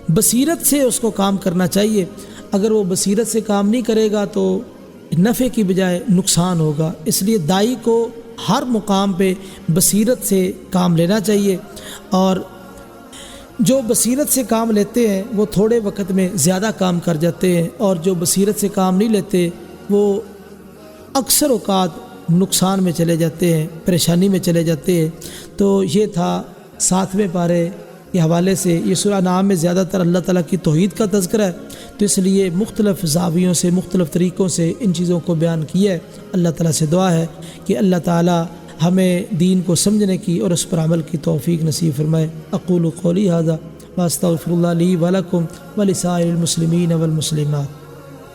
A: بصیرت سے اس کو کام کرنا چاہیے۔ اگر وہ بصیرت سے کام نہیں کرے گا تو نفع کی بجائے نقصان ہوگا۔ اس لیے داعی کو ہر مقام پہ بصیرت سے کام لینا چاہیے، اور جو بصیرت سے کام لیتے ہیں وہ تھوڑے وقت میں زیادہ کام کر جاتے ہیں، اور جو بصیرت سے کام نہیں لیتے وہ اکثر اوقات نقصان میں چلے جاتے ہیں، پریشانی میں چلے جاتے ہیں۔ تو یہ تھا 7ویں پارے کے حوالے سے۔ یہ سورہ انعام میں زیادہ تر اللہ تعالیٰ کی توحید کا تذکرہ ہے، تو اس لیے مختلف زاویوں سے مختلف طریقوں سے ان چیزوں کو بیان کیا ہے۔ اللہ تعالیٰ سے دعا ہے کہ اللہ تعالیٰ ہمیں دین کو سمجھنے کی اور اس پر عمل کی توفیق نصیب فرمائے۔ اقول قولی ھذا واستغفر اللہ لی ولکم ولسائر المسلمین والمسلمات۔